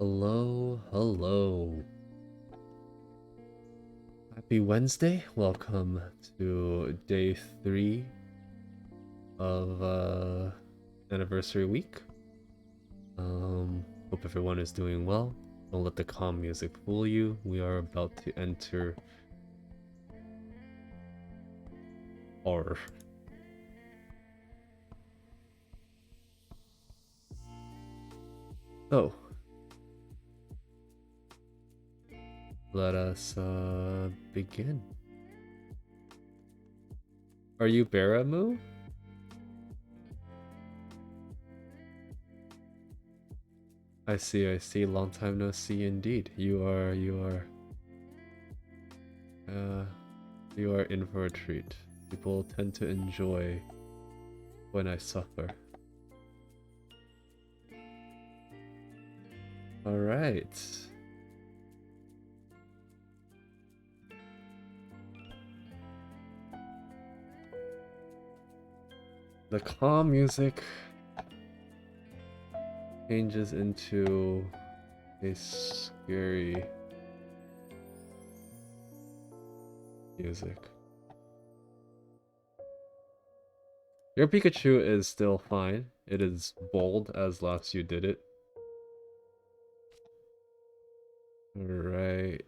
Hello, hello. Happy Wednesday. Welcome to day 3 of anniversary week. Hope everyone is doing well. Don't let the calm music fool you. We are about to enter horror. So, let us begin. Are you Baramu? I see. Long time no see indeed. You are in for a treat. People tend to enjoy when I suffer. Alright. The calm music changes into a scary music. Your Pikachu is still fine. It is bold as last you did it. Alright.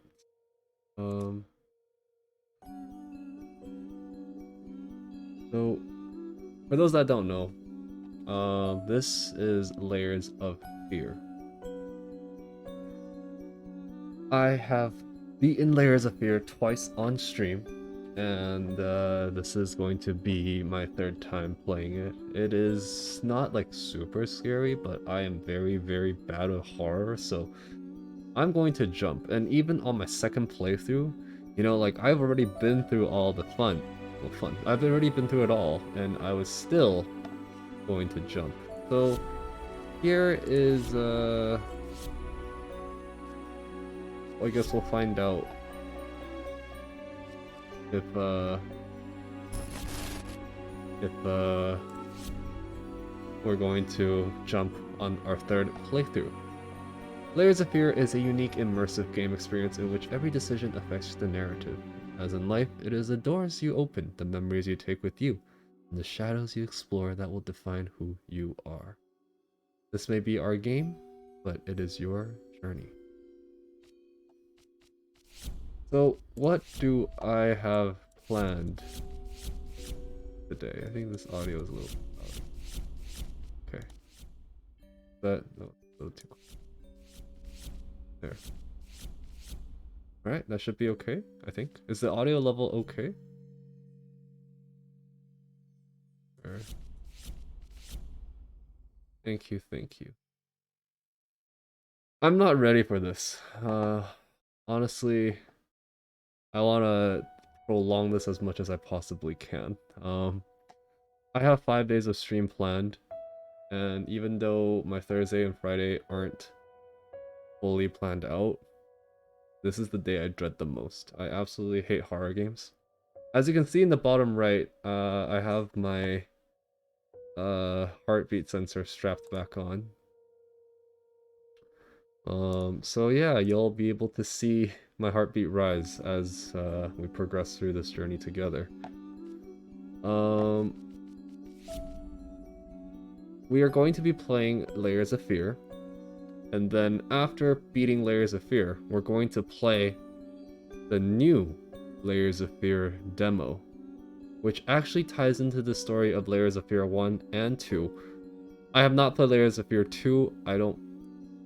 So for those that don't know, this is Layers of Fear. I have beaten Layers of Fear twice on stream, and this is going to be my third time playing it. It is not like super scary, but I am very, very bad at horror, so I'm going to jump. And even on my second playthrough, you know, like I've already been through all the fun. Well, fun. I've already been through it all, and I was still going to jump. So here is I guess we'll find out if we're going to jump on our third playthrough. Layers of Fear is a unique immersive game experience in which every decision affects the narrative. As in life, it is the doors you open, the memories you take with you, and the shadows you explore that will define who you are. This may be our game, but it is your journey. So, what do I have planned today? I think this audio is a little loud. Okay. No, a little too close. There. Alright, that should be okay, I think. Is the audio level okay? Thank you. I'm not ready for this. Honestly, I want to prolong this as much as I possibly can. I have 5 days of stream planned, and even though my Thursday and Friday aren't fully planned out, this is the day I dread the most. I absolutely hate horror games. As you can see in the bottom right, I have my heartbeat sensor strapped back on. So yeah, you'll be able to see my heartbeat rise as we progress through this journey together. We are going to be playing Layers of Fear, and then after beating Layers of Fear, we're going to play the new Layers of Fear demo, which actually ties into the story of Layers of Fear 1 and 2. I have not played Layers of Fear 2. I don't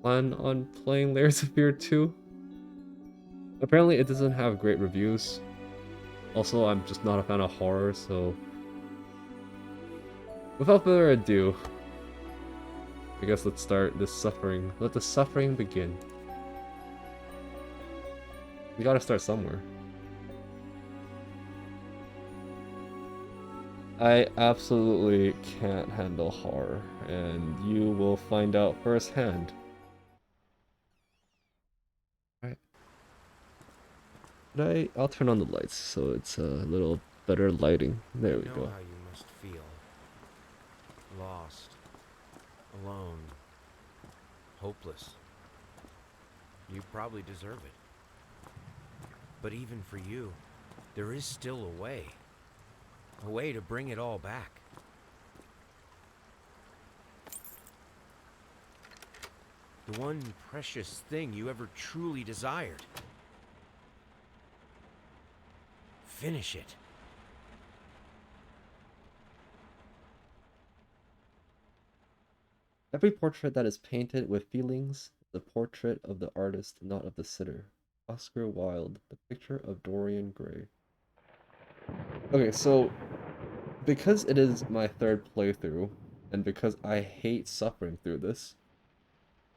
plan on playing Layers of Fear 2. Apparently it doesn't have great reviews. Also, I'm just not a fan of horror, so without further ado, I guess let's start this suffering. Let the suffering begin. We gotta start somewhere. I absolutely can't handle horror, and you will find out firsthand. I'll turn on the lights so it's a little better lighting. There we go. I know how you must feel. Lost. Alone. Hopeless. You probably deserve it. But even for you, there is still a way. A way to bring it all back. The one precious thing you ever truly desired. Finish it. Every portrait that is painted with feelings is a portrait of the artist, not of the sitter. Oscar Wilde, The Picture of Dorian Gray. Okay, so because it is my third playthrough, and because I hate suffering through this,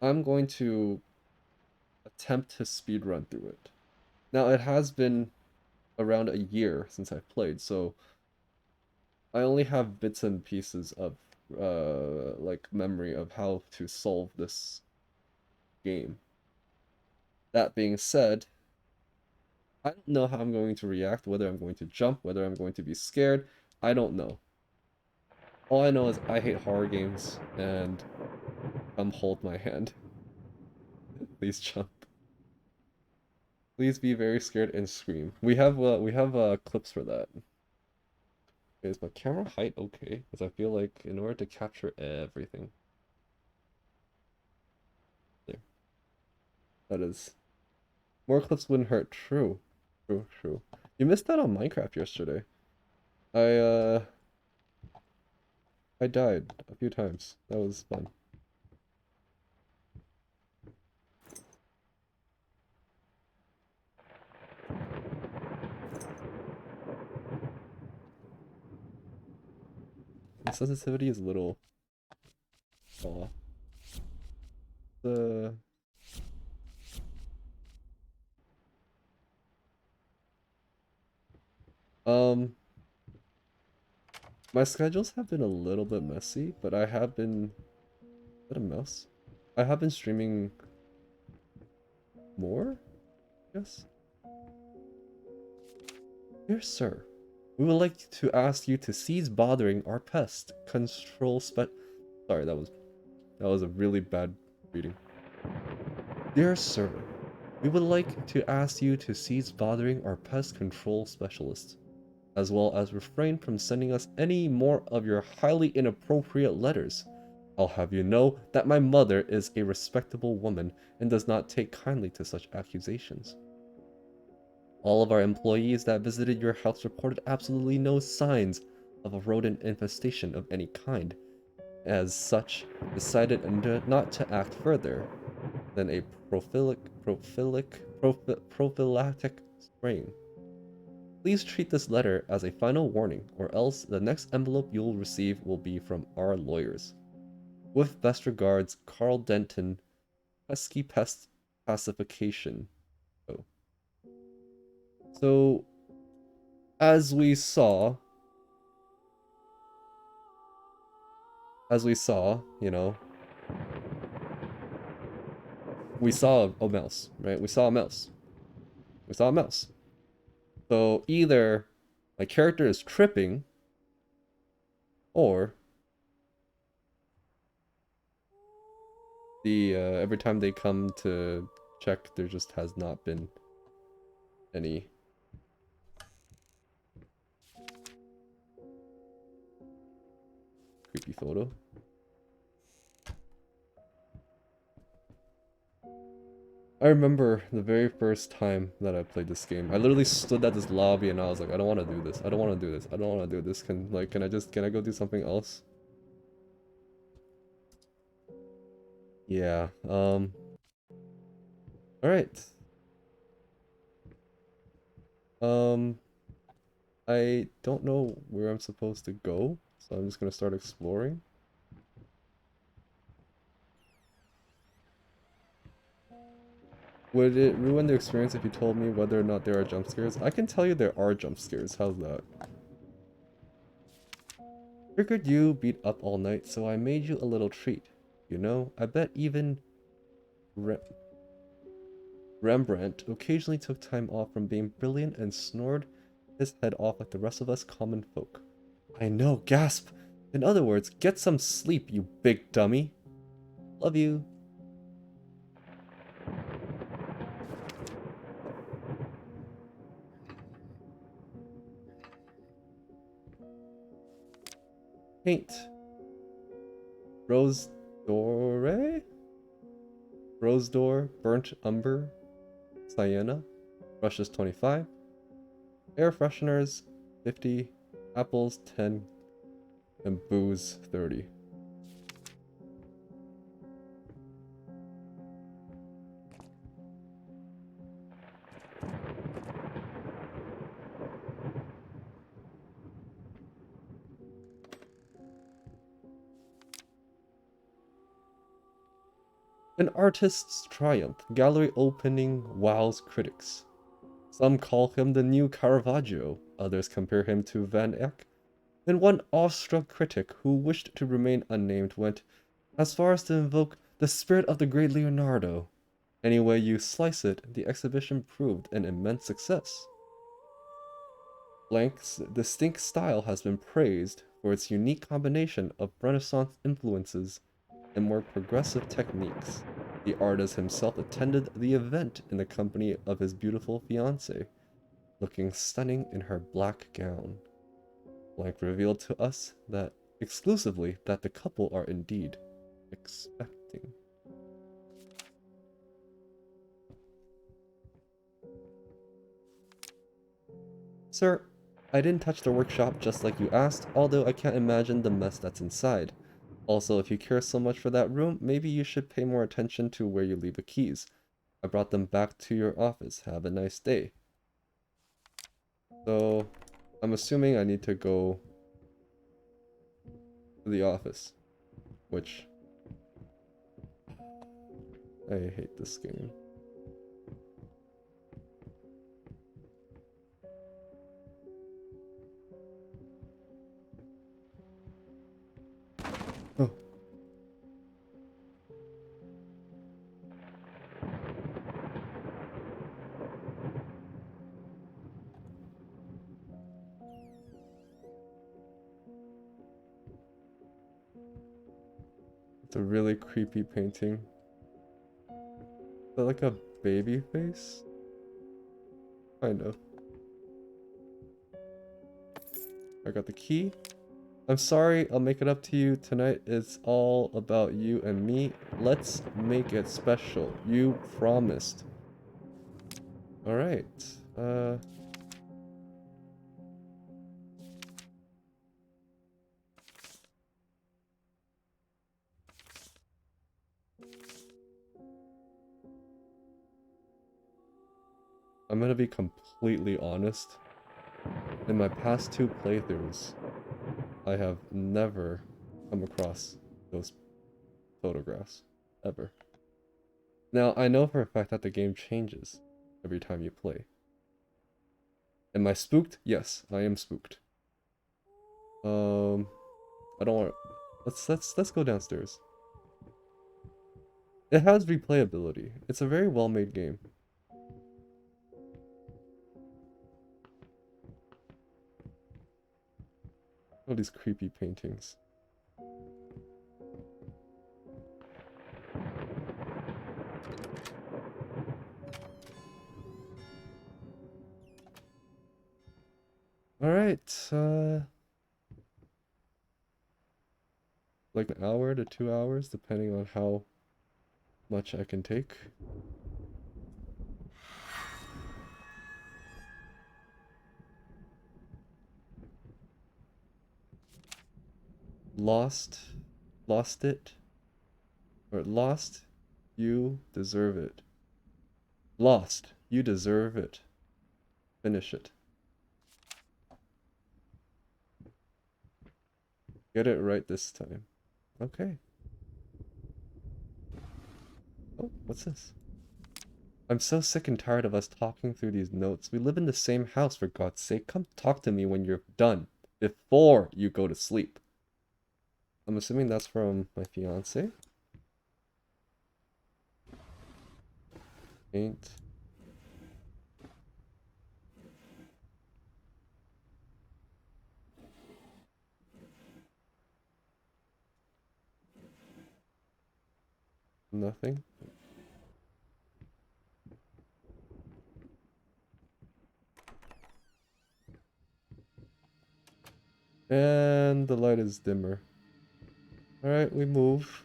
I'm going to attempt to speedrun through it. Now, it has been around a year since I've played, so I only have bits and pieces of like memory of how to solve this game. That being said, I don't know how I'm going to react, whether I'm going to jump, whether I'm going to be scared. I don't know. All I know is I hate horror games, and hold my hand. Please jump. Please be very scared and scream. We have clips for that. Is my camera height okay? Because I feel like in order to capture everything, there, that is. More clips wouldn't hurt. True, true, true. You missed out on Minecraft yesterday. I uh, I died a few times. That was fun. The sensitivity is a little off. The um, my schedules have been a little bit messy, but I have been. Is that a mouse? I have been streaming more. Yes. Dear sir, we would like to ask you to cease bothering our pest control Sorry, that was a really bad reading. Dear sir, we would like to ask you to cease bothering our pest control specialist, as well as refrain from sending us any more of your highly inappropriate letters. I'll have you know that my mother is a respectable woman and does not take kindly to such accusations. All of our employees that visited your house reported absolutely no signs of a rodent infestation of any kind. As such, decided not to act further than a prophylactic spraying. Please treat this letter as a final warning, or else the next envelope you'll receive will be from our lawyers. With best regards, Carl Denton, Pesky Pest Pacification. Oh. So, as we saw, you know, we saw a mouse, right? We saw a mouse. We saw a mouse. So either my character is tripping, or the every time they come to check, there just has not been any. Creepy photo. I remember the very first time that I played this game. I literally stood at this lobby and I was like, I don't want to do this. I don't want to do this. I don't want to do this. Can I go do something else? Yeah. All right. Um, I don't know where I'm supposed to go, so I'm just gonna start exploring. Would it ruin the experience if you told me whether or not there are jump scares? I can tell you there are jump scares. How's that? Figured you beat up all night, so I made you a little treat. You know, I bet even Re Rembrandt occasionally took time off from being brilliant and snored his head off like the rest of us common folk. I know, gasp! In other words, get some sleep, you big dummy. Love you. Paint. Rose Dore? Rose Door, Burnt Umber, Sienna. Brushes 25. Air fresheners 50. Apples 10. And booze 30. An artist's triumph. Gallery opening wows critics. Some call him the new Caravaggio, others compare him to Van Eyck, and one awestruck critic who wished to remain unnamed went as far as to invoke the spirit of the great Leonardo. Any way you slice it, the exhibition proved an immense success. Blank's distinct style has been praised for its unique combination of Renaissance influences and more progressive techniques. The artist himself attended the event in the company of his beautiful fiancée, looking stunning in her black gown. Blank revealed to us that exclusively that the couple are indeed expecting. Sir, I didn't touch the workshop just like you asked, although I can't imagine the mess that's inside. Also, if you care so much for that room, maybe you should pay more attention to where you leave the keys. I brought them back to your office. Have a nice day. So, I'm assuming I need to go to the office, which I hate this game. Oh. It's a really creepy painting. Is that like a baby face? Kind of. I got the key. I'm sorry, I'll make it up to you. Tonight is all about you and me. Let's make it special. You promised. Alright. I'm gonna be completely honest. In my past 2 playthroughs, I have never come across those photographs. Ever. Now, I know for a fact that the game changes every time you play. Am I spooked? Yes, I am spooked. I don't want... Let's go downstairs. It has replayability. It's a very well-made game. All these creepy paintings. Alright, like an hour to 2 hours, depending on how much I can take. Lost it, or lost, you deserve it. Lost, you deserve it. Finish it. Get it right this time. Okay. Oh, what's this? I'm so sick and tired of us talking through these notes. We live in the same house, for God's sake. Come talk to me when you're done, before you go to sleep. I'm assuming that's from my fiance. Paint. Nothing. And the light is dimmer. Alright, we move.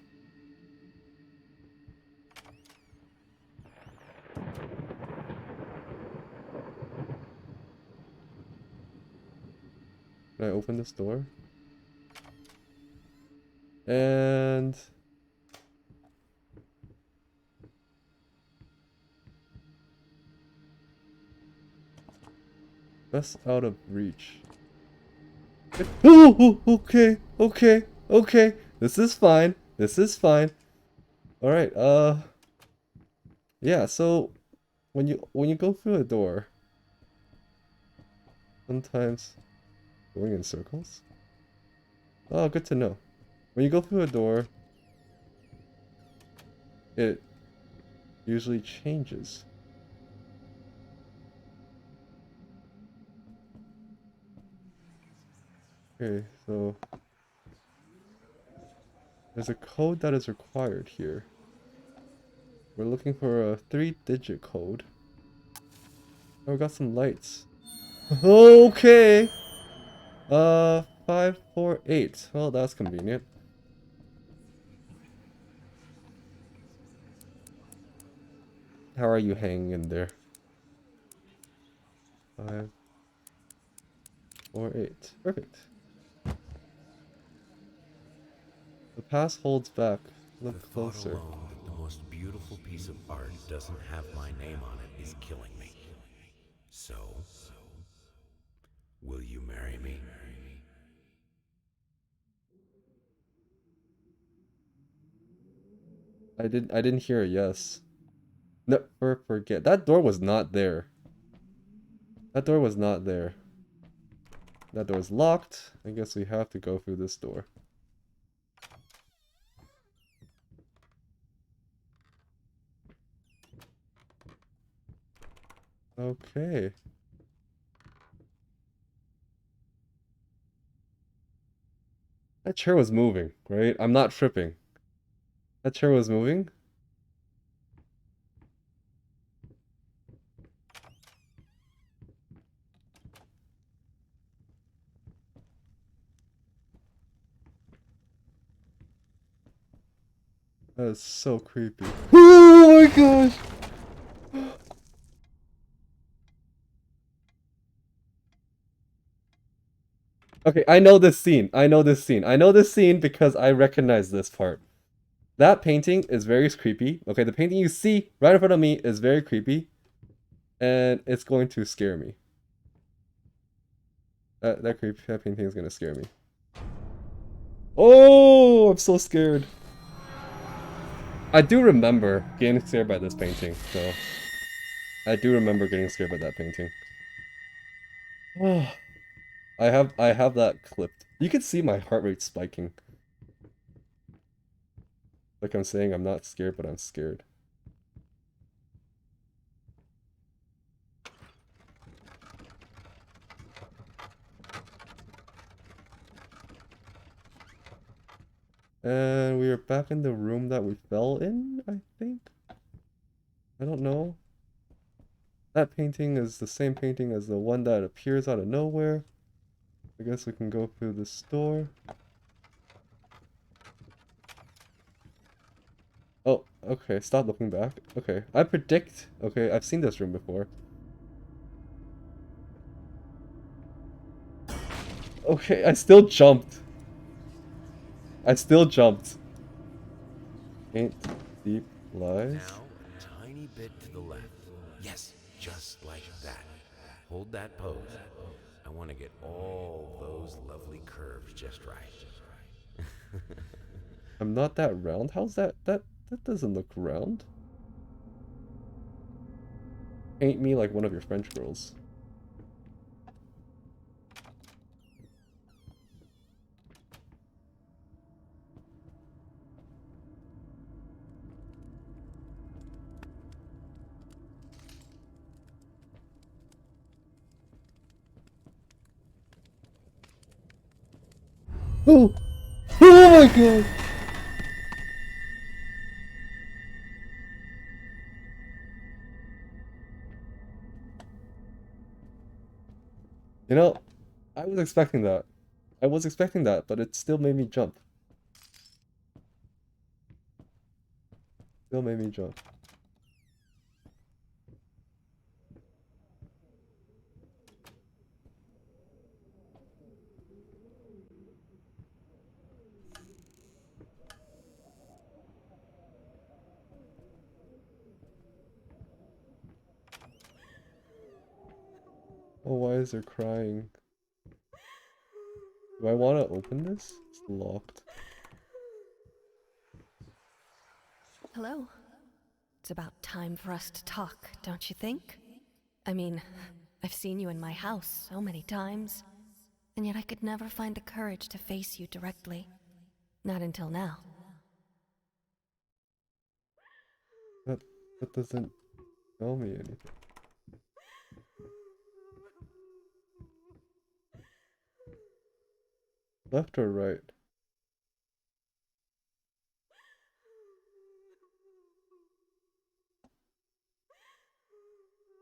Can I open this door? And that's out of reach. Oh, okay, okay, okay. This is fine. This is fine. All right. Yeah. So when you go through a door, sometimes going in circles. Oh, good to know. When you go through a door, it usually changes. Okay, so there's a code that is required here. We're looking for a 3-digit code. Oh, we got some lights. Okay. 548. Well, that's convenient. How are you hanging in there? 548. Perfect. The pass holds back. The Look thought closer. alone that the most beautiful piece of art doesn't have my name on it is killing me. So, will you marry me? I didn't hear a yes. Never forget. That door was not there. That door was not there. That door's locked. I guess we have to go through this door. Okay. That chair was moving, right? I'm not tripping. That chair was moving? That is so creepy. Oh my gosh! Okay, I know this scene. I know this scene. I know this scene because I recognize this part. That painting is very creepy. Okay, the painting you see right in front of me is very creepy. And it's going to scare me. That painting is gonna scare me. Oh, I'm so scared. I do remember getting scared by this painting, so I do remember getting scared by that painting. Oh, I have that clipped. You can see my heart rate spiking. Like I'm saying, I'm not scared, but I'm scared. And we are back in the room that we fell in, I think. I don't know. That painting is the same painting as the one that appears out of nowhere. I guess we can go through this door. Oh, okay, stop looking back. Okay, I predict... Okay, I've seen this room before. Okay, I still jumped. I still jumped. Ain't deep lies. Now, a tiny bit to the left. Yes, just like that. Hold that pose. I want to get all those lovely curves just right. I'm not that round. How's that? That doesn't look round. Paint me like one of your French girls. Oh! Oh my god! You know, I was expecting that. I was expecting that, but it still made me jump. Still made me jump. Oh, why is there crying? Do I want to open this? It's locked. Hello. It's about time for us to talk, don't you think? I mean, I've seen you in my house so many times, and yet I could never find the courage to face you directly. Not until now. That doesn't tell me anything. Left or right?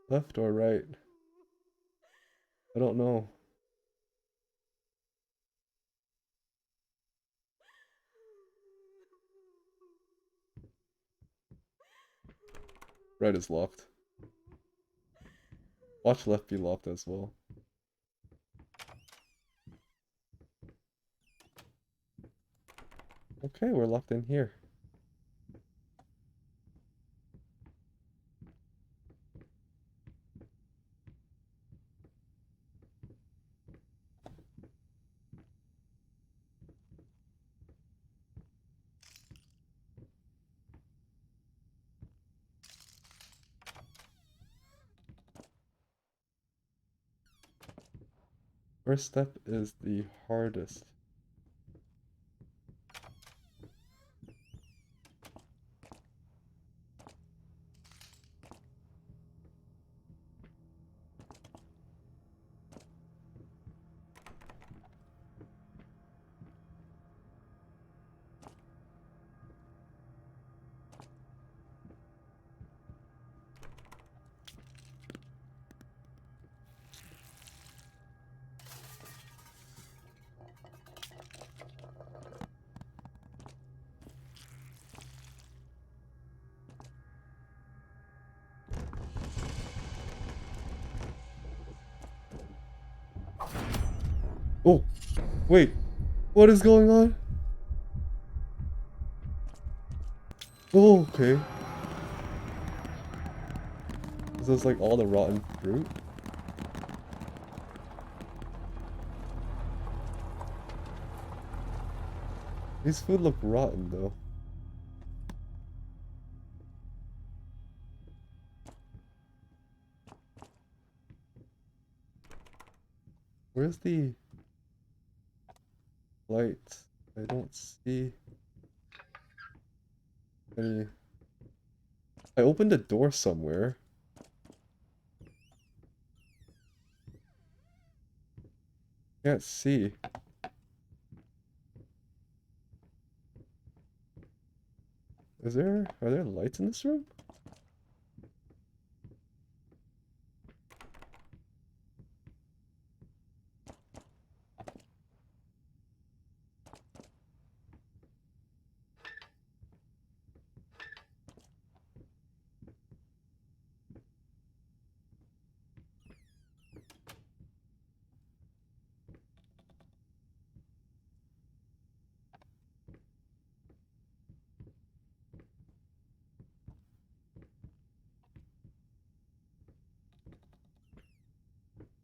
Left or right? I don't know. Right is locked. Watch left be locked as well. Okay, we're locked in here. First step is the hardest. Oh, wait. What is going on? Oh, okay. Is this like all the rotten fruit? These food look rotten though. Where's the light? I don't see any. I opened a door somewhere. Can't see. Are there lights in this room?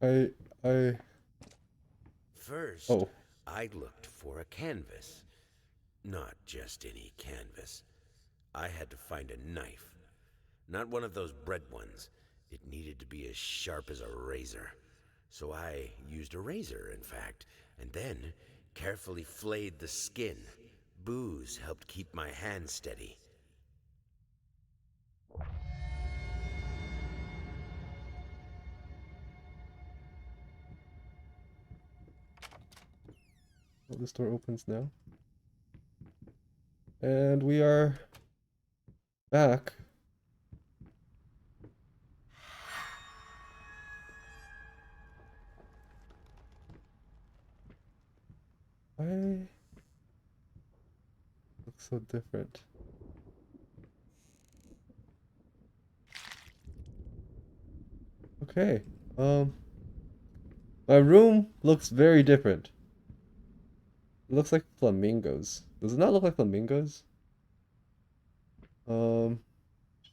I, I, First, oh, I looked for a canvas. Not just any canvas. I had to find a knife. Not one of those bread ones. It needed to be as sharp as a razor. So I used a razor, in fact, and then carefully flayed the skin. Booze helped keep my hand steady. well, this door opens now. And we are back. Why looks so different? Okay. My room looks very different. It looks like flamingos. Does it not look like flamingos? Um,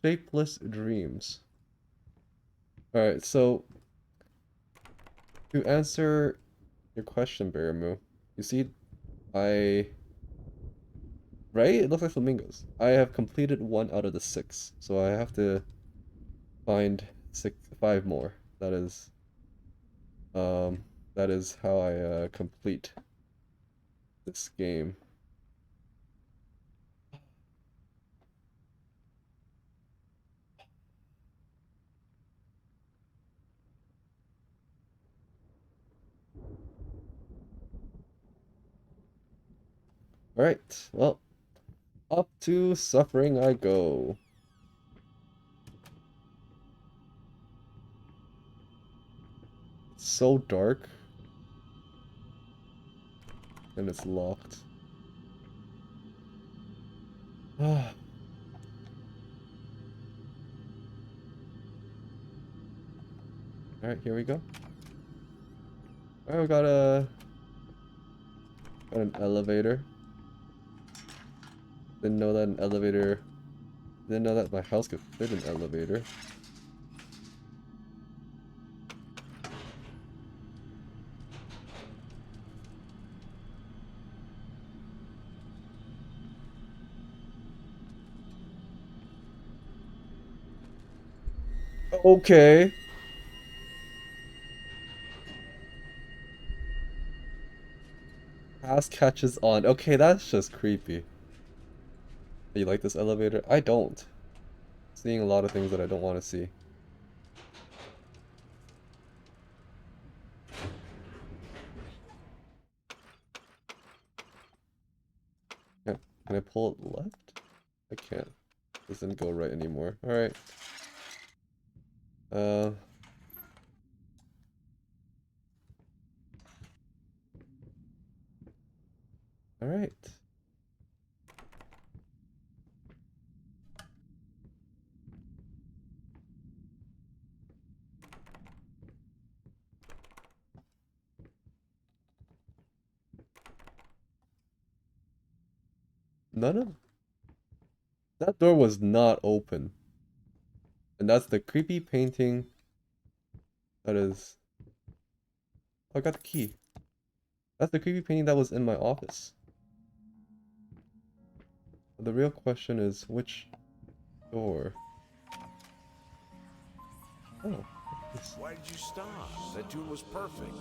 Shapeless dreams. Alright, so to answer your question, Baramu, you see, I... Right? It looks like flamingos. I have completed 1 out of the 6, so I have to find 5 more. Um, that is how I complete this game. Alright, well, up to suffering I go. It's so dark. And it's locked. Alright, here we go. Alright, we got an elevator. Didn't know that didn't know that my house could fit an elevator. Okay. Pass catches on. Okay, that's just creepy. You like this elevator? I don't. Seeing a lot of things that I don't want to see. Can I pull it left? I can't. Doesn't go right anymore. Alright. Uh... Alright. None of... That door was not open. And that's the creepy painting that is... Oh, I got the key. That's the creepy painting that was in my office. The real question is, which door? Oh. Why did you stop? That tune was perfect.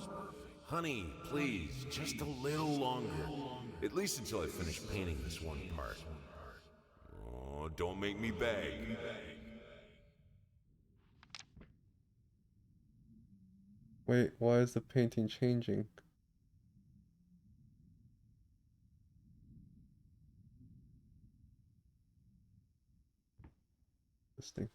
Honey, please, just a little longer. At least until I finish painting this one part. Oh, don't make me beg. Wait, why is the painting changing? This thing.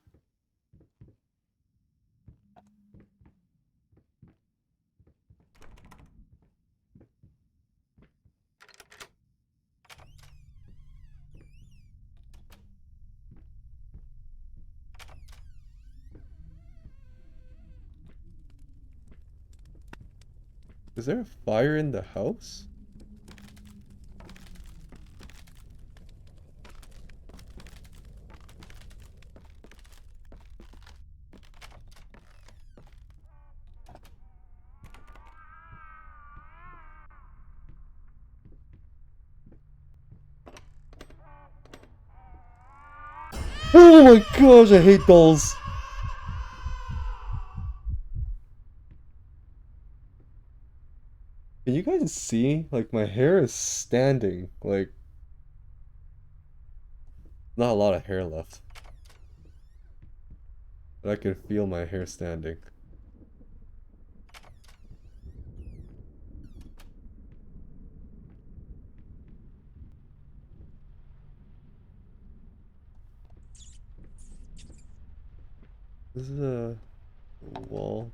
Is there a fire in the house? Oh my gosh, I hate dolls! Can you guys see? Like, my hair is standing. Like, not a lot of hair left. But I can feel my hair standing. This is a wall.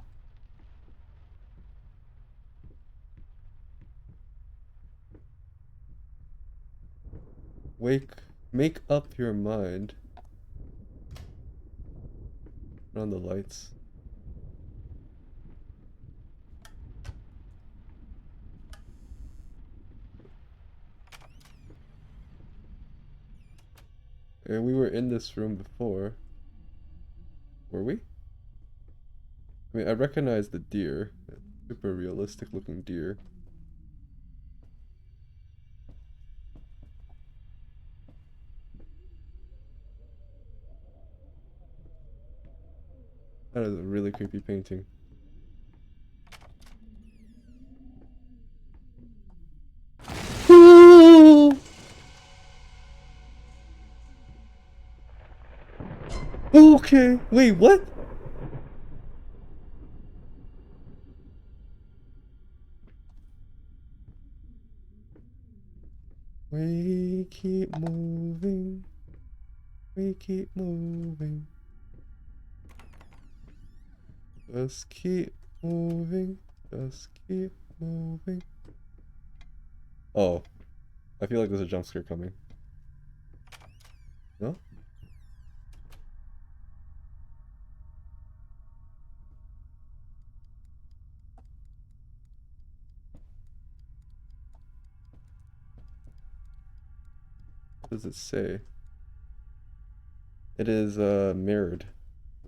Make up your mind. Turn on the lights. And we were in this room before. Were we? I mean, I recognize the deer. Super realistic looking deer. That is a really creepy painting. Okay, wait, what? We keep moving. We keep moving. Just keep moving. Just keep moving. Oh, I feel like there's a jump scare coming. No? What does it say? It is mirrored.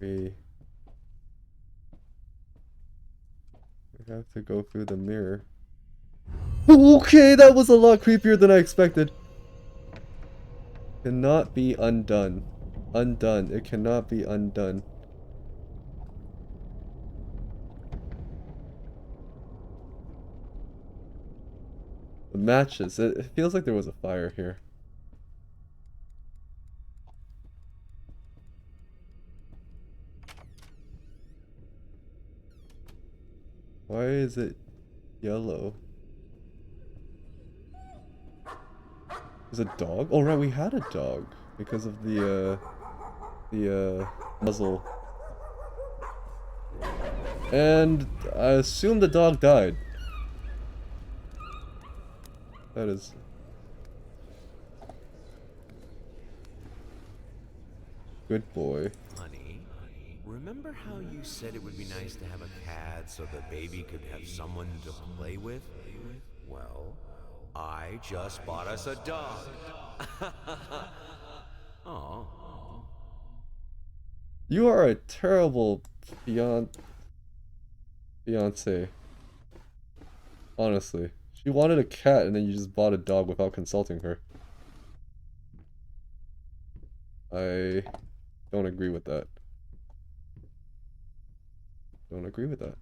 We have to go through the mirror. Okay, that was a lot creepier than I expected. Cannot be undone. Undone. It cannot be undone. The matches. It feels like there was a fire here. Why is it yellow? There's a dog? Oh right, we had a dog because of the muzzle. And I assume the dog died. That is good boy. Honey, remember how you said it would be nice to have a cat so the baby could have someone to play with? Well, I just bought us a dog. Oh. You are a terrible fiance. Honestly. She wanted a cat and then you just bought a dog without consulting her. I don't agree with that. Don't agree with that.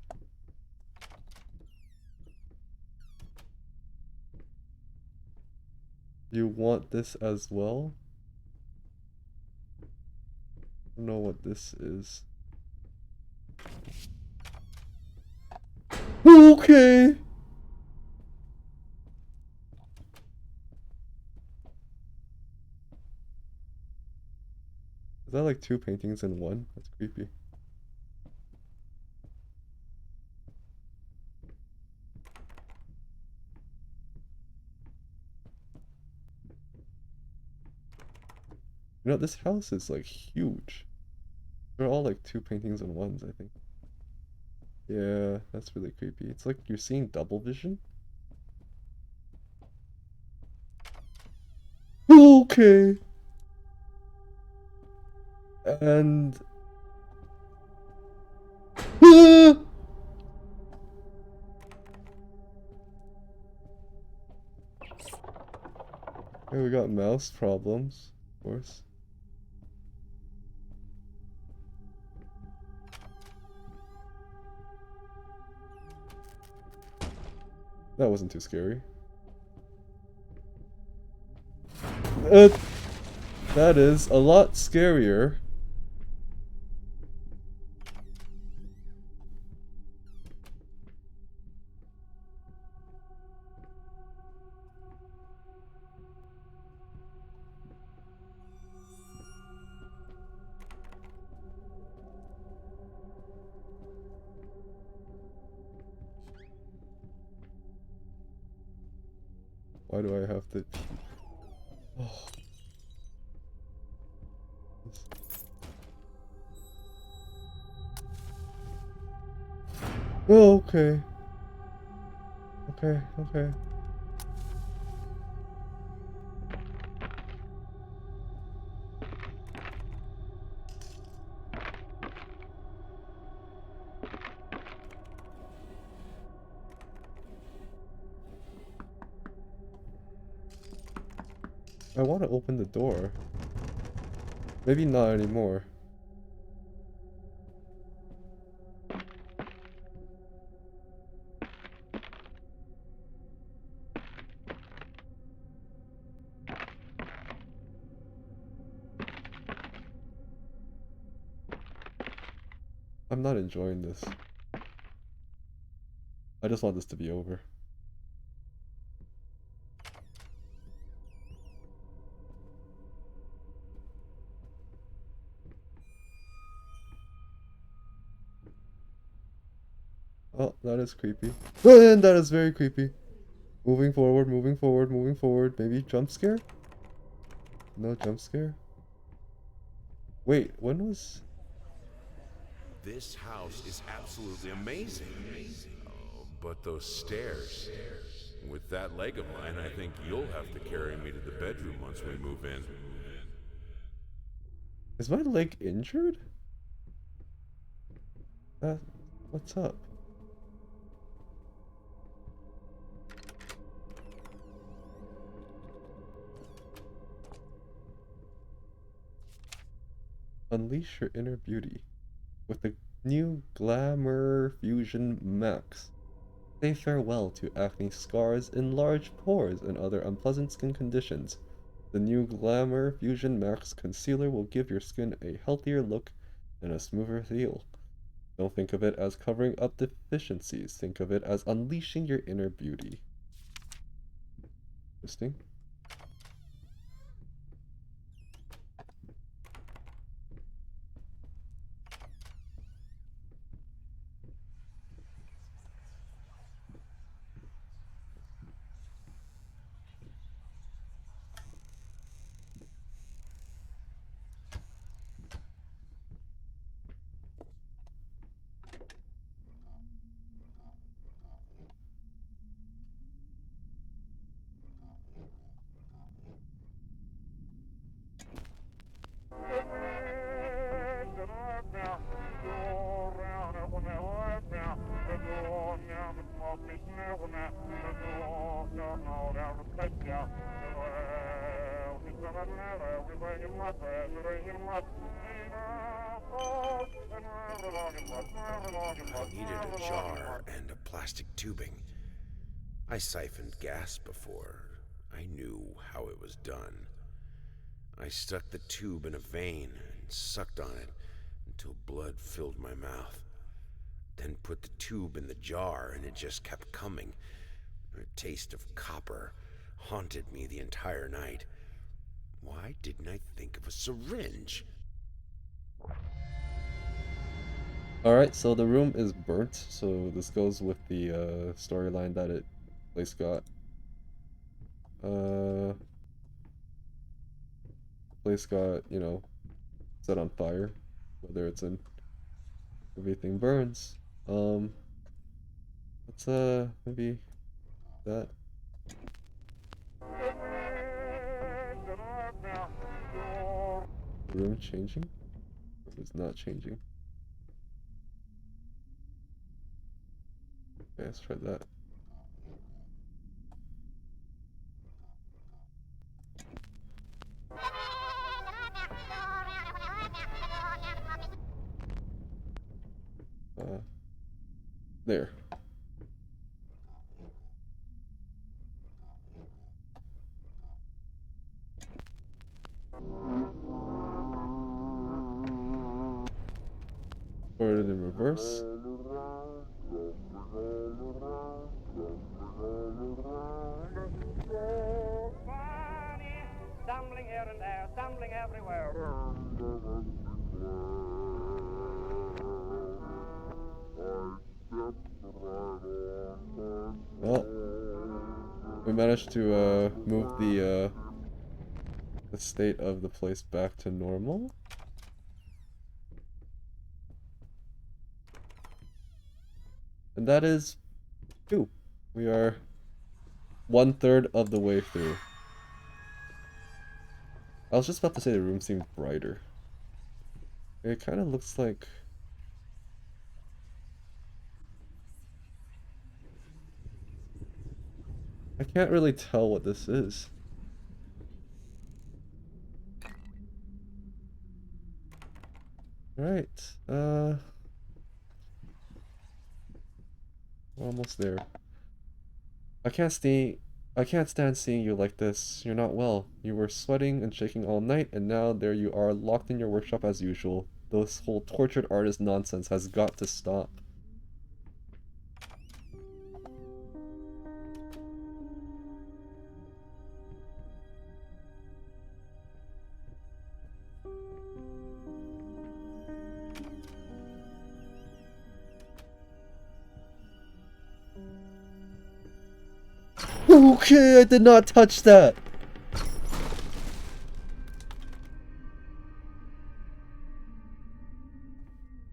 You want this as well? I don't know what this is. Okay. Is that like two paintings in one? That's creepy. You know, this house is like huge. They're all like two paintings in ones, I think. Yeah, that's really creepy. It's like you're seeing double vision. Okay. And hey, we got mouse problems, of course. That wasn't too scary. That is a lot scarier. Why do I have to... Oh. Oh, okay. Okay, okay. I want to open the door. Maybe not anymore. I'm not enjoying this. I just want this to be over. Oh, that is creepy. Oh, and that is very creepy. Moving forward, moving forward, moving forward. Maybe jump scare? No jump scare? Wait, when was... This house is absolutely amazing. Oh, but those stairs. With that leg of mine, I think you'll have to carry me to the bedroom once we move in. Is my leg injured? What's up? Unleash your inner beauty with the new Glamour Fusion Max. Say farewell to acne scars, enlarged pores, and other unpleasant skin conditions. The new Glamour Fusion Max Concealer will give your skin a healthier look and a smoother feel. Don't think of it as covering up deficiencies. Think of it as unleashing your inner beauty. Interesting. I needed a jar and a plastic tubing. I siphoned gas before. I knew how it was done. I stuck the tube in a vein and sucked on it until blood filled my mouth. Then put the tube in the jar and it just kept coming. A taste of copper haunted me the entire night. Why didn't I think of a syringe? Alright, so the room is burnt, so this goes with the storyline that place got. Place got, you know, set on fire. Whether it's in everything burns. Let's maybe that. The room changing? Or it's not changing. Okay, let's try that. There. Put it in reverse. Stumbling here and there, stumbling everywhere. Well, we managed to move the state of the place back to normal. And that is 2. We are 1/3 of the way through. I was just about to say the room seemed brighter. It kind of looks like... I can't really tell what this is. Alright, we're almost there. I can't stand seeing you like this. You're not well. You were sweating and shaking all night, and now there you are, locked in your workshop as usual. This whole tortured artist nonsense has got to stop. Okay, I did not touch that!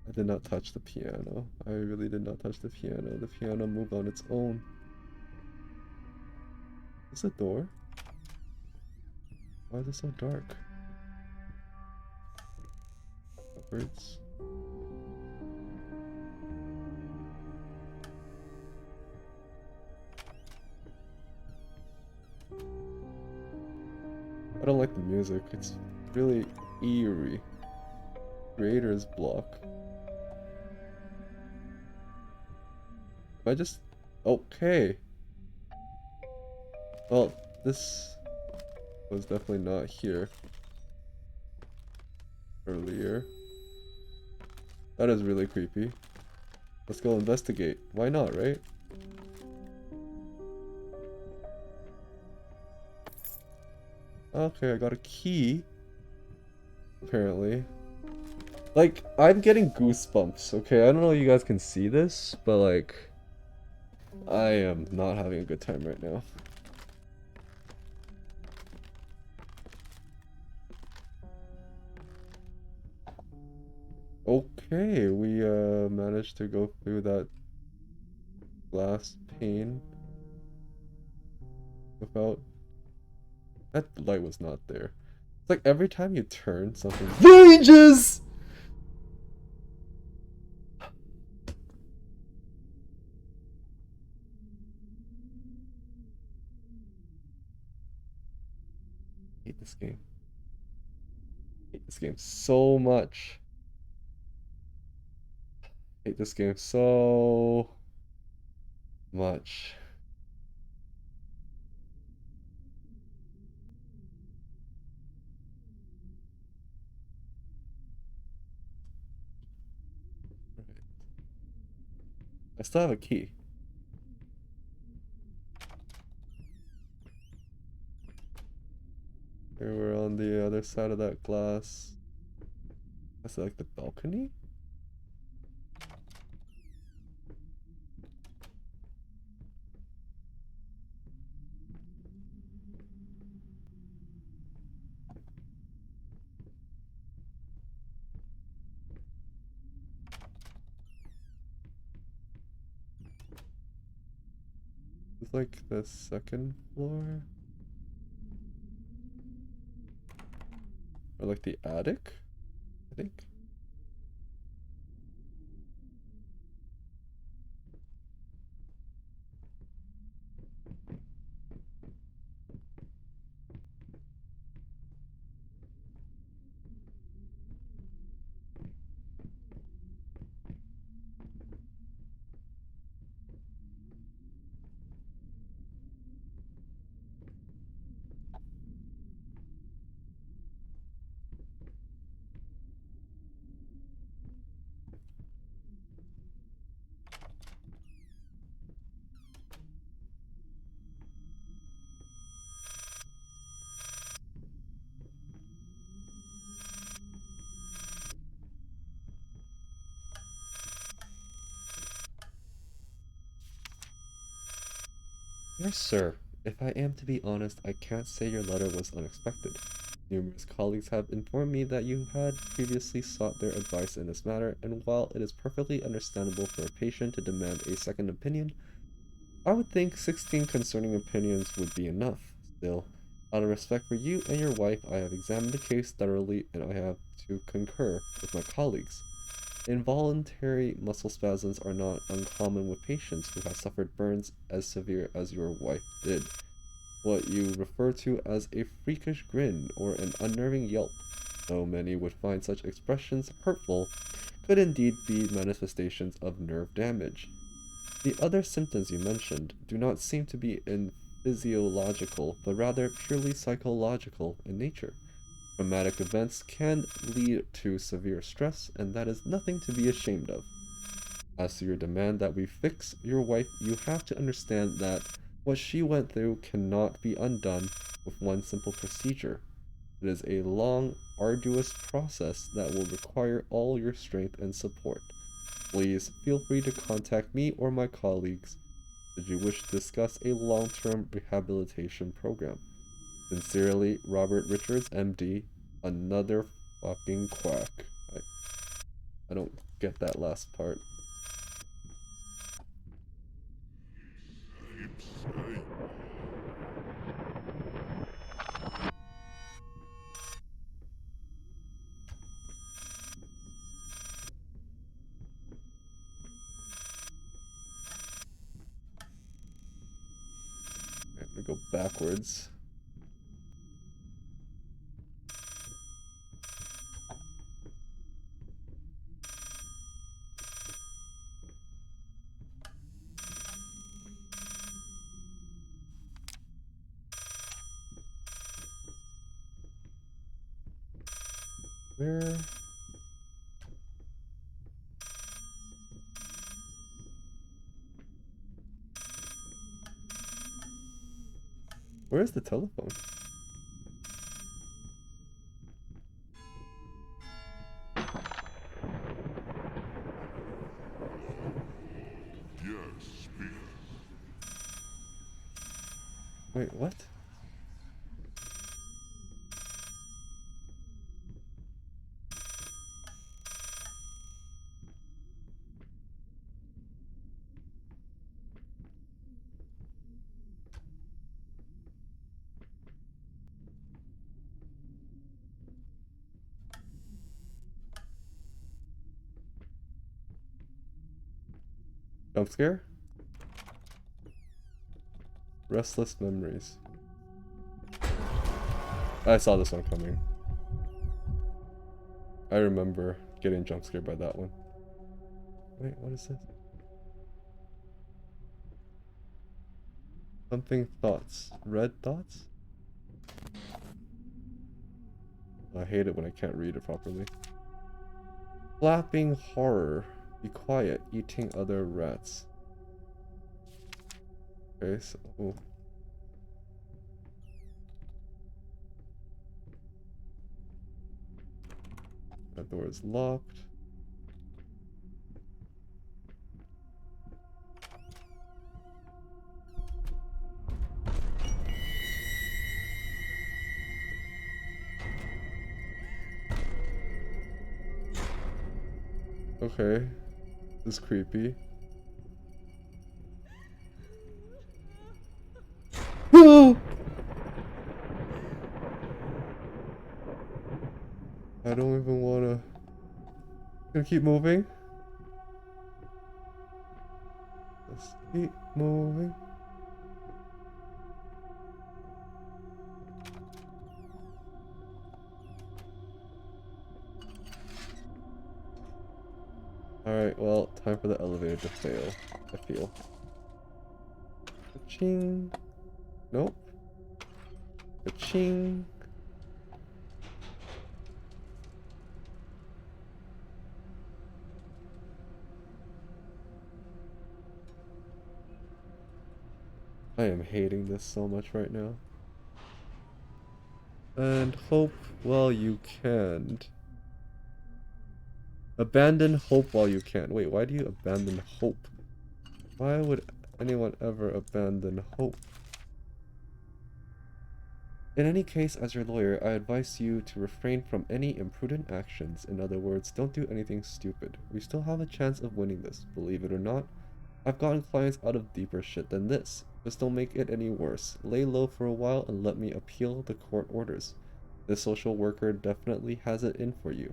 I did not touch the piano. I really did not touch the piano. The piano moved on its own. Is this a door? Why is it so dark? Cupboards. I don't like the music. It's really eerie. Creator's block. If I just... Okay. Well, this was definitely not here earlier. That is really creepy. Let's go investigate. Why not, right? Okay, I got a key. Apparently. Like, I'm getting goosebumps, okay? I don't know if you guys can see this, but like... I am not having a good time right now. Okay, we managed to go through that glass pane without... That light was not there. It's like every time you turn, something changes! I hate this game. I hate this game so much. I hate this game so much. I still have a key. Here we're on the other side of that glass. That's like the balcony? It's like the second floor? Or like the attic? I think. Yes, sir. If I am to be honest, I can't say your letter was unexpected. Numerous colleagues have informed me that you had previously sought their advice in this matter, and while it is perfectly understandable for a patient to demand a second opinion, I would think 16 concerning opinions would be enough. Still, out of respect for you and your wife, I have examined the case thoroughly and I have to concur with my colleagues. Involuntary muscle spasms are not uncommon with patients who have suffered burns as severe as your wife did. What you refer to as a freakish grin or an unnerving yelp, though many would find such expressions hurtful, could indeed be manifestations of nerve damage. The other symptoms you mentioned do not seem to be physiological, but rather purely psychological in nature. Traumatic events can lead to severe stress, and that is nothing to be ashamed of. As to your demand that we fix your wife, you have to understand that what she went through cannot be undone with one simple procedure. It is a long, arduous process that will require all your strength and support. Please feel free to contact me or my colleagues should you wish to discuss a long-term rehabilitation program. Sincerely, Robert Richards, MD, another fucking quack. I don't get that last part. I'm gonna go backwards. Where? Where's the telephone? Yes, speak. Wait, what? Jump scare? Restless memories. I saw this one coming. I remember getting jump scared by that one. Wait, what is this? Something thoughts. Red thoughts? I hate it when I can't read it properly. Flapping horror. Be quiet. Eating other rats. Okay, so... Ooh. That door is locked. Okay. This is creepy. No! I don't even wanna... Gonna keep moving. Let's keep moving. Alright, well, time for the elevator to fail, I feel. Ka-ching. Nope. Ka-ching. I am hating this so much right now. And hope while you can. Abandon hope while you can. Wait, why do you abandon hope? Why would anyone ever abandon hope? In any case, as your lawyer, I advise you to refrain from any imprudent actions. In other words, don't do anything stupid. We still have a chance of winning this. Believe it or not, I've gotten clients out of deeper shit than this. Just don't make it any worse. Lay low for a while and let me appeal the court orders. This social worker definitely has it in for you.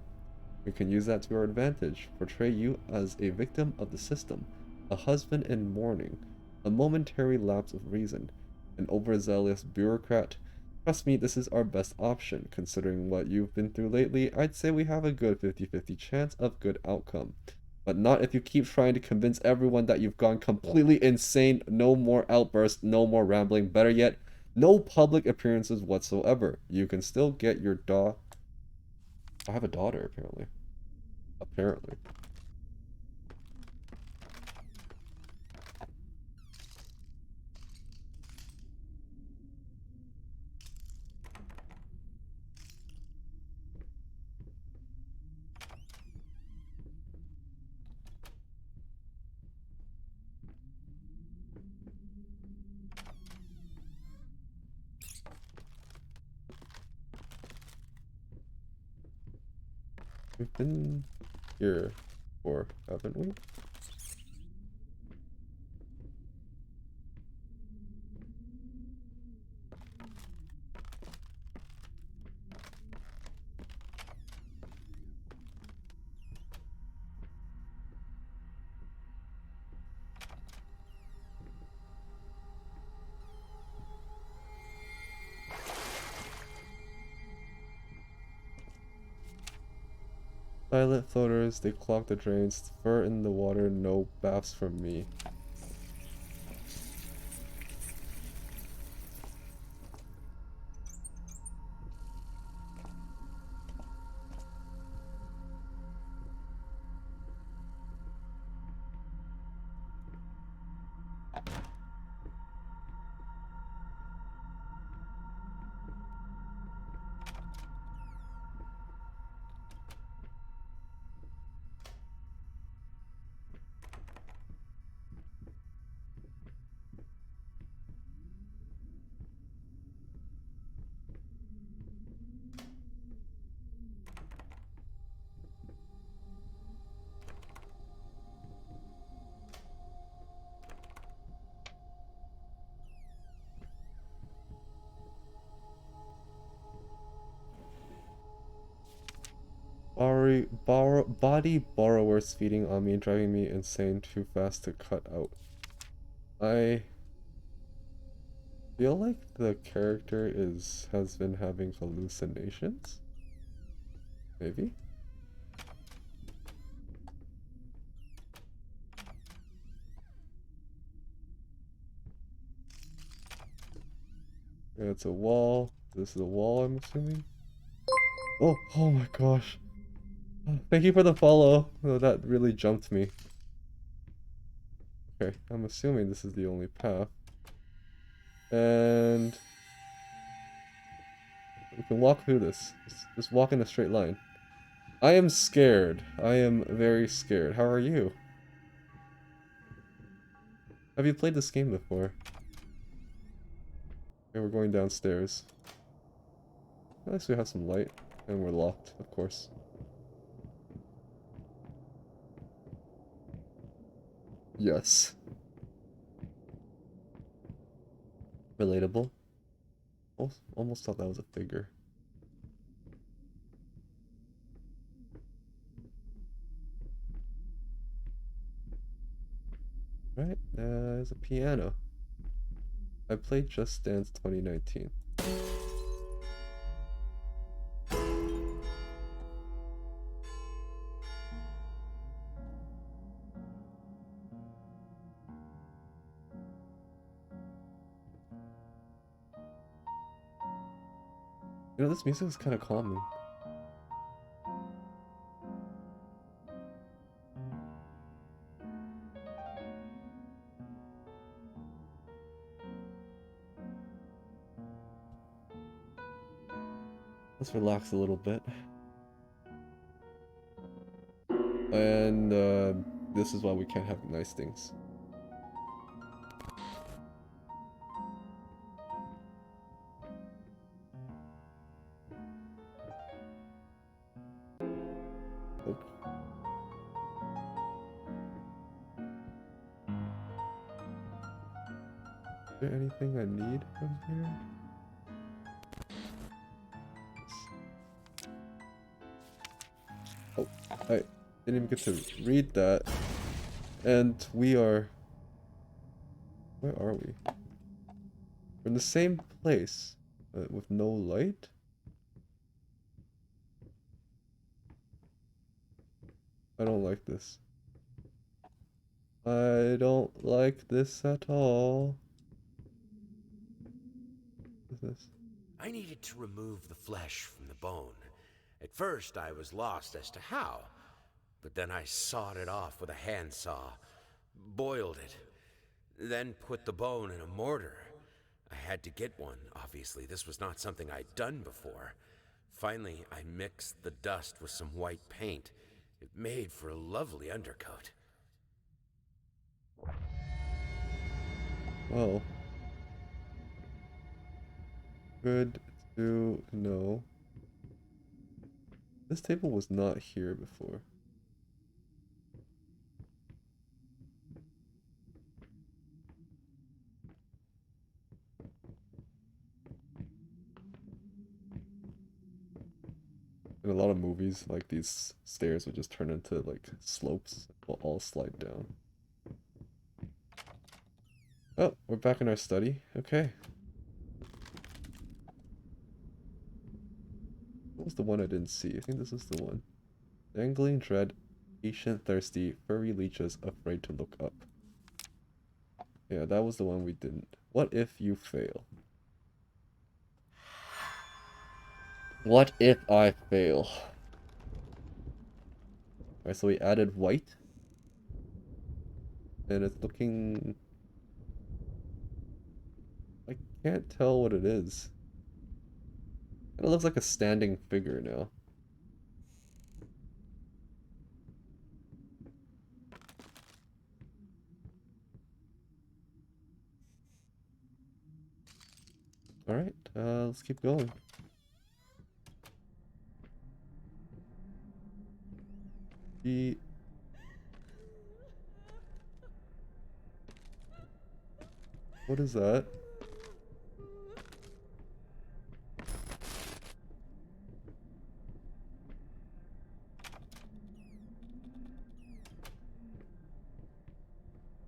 We can use that to our advantage. Portray you as a victim of the system, a husband in mourning, a momentary lapse of reason, an overzealous bureaucrat. Trust me, this is our best option. Considering what you've been through lately, I'd say we have a good 50-50 chance of good outcome. But not if you keep trying to convince everyone that you've gone completely insane. No more outbursts, no more rambling. Better yet, no public appearances whatsoever. You can still get your I have a daughter, apparently. Apparently. We've been here before, haven't we? Silent floaters, they clog the drains. Fur in the water, no baths from me. Body borrowers feeding on me, driving me insane, too fast to cut out. I feel like the character has been having hallucinations? Maybe? Yeah, it's a wall. This is a wall, I'm assuming. Oh my gosh. Thank you for the follow. Oh, that really jumped me. Okay, I'm assuming this is the only path. And we can walk through this. Just walk in a straight line. I am scared. I am very scared. How are you? Have you played this game before? Okay, we're going downstairs. At least we have some light. And we're locked, of course. Yes. Relatable. Almost thought that was a figure. Right, there's a piano. I played Just Dance 2019. You know, this music is kind of calming. Let's relax a little bit. And this is why we can't have nice things. Oh. Is there anything I need from here? Oh, I didn't even get to read that. And we are... Where are we? We're in the same place, with no light? I don't like this. I don't like this at all. What is this? I needed to remove the flesh from the bone. At first, I was lost as to how, but then I sawed it off with a handsaw, boiled it, then put the bone in a mortar. I had to get one, obviously. This was not something I'd done before. Finally, I mixed the dust with some white paint. It made for a lovely undercoat. Well, good to know. This table was not here before. In a lot of movies, like these stairs would just turn into like slopes, will all slide down. Oh, we're back in our study. Okay. What was the one I didn't see? I think this is the one. Dangling dread, patient, thirsty, furry leeches, afraid to look up. Yeah, that was the one we didn't. What if you fail? What if I fail? Alright, so we added white. And it's looking... I can't tell what it is. It looks like a standing figure now. Alright, let's keep going. What is that?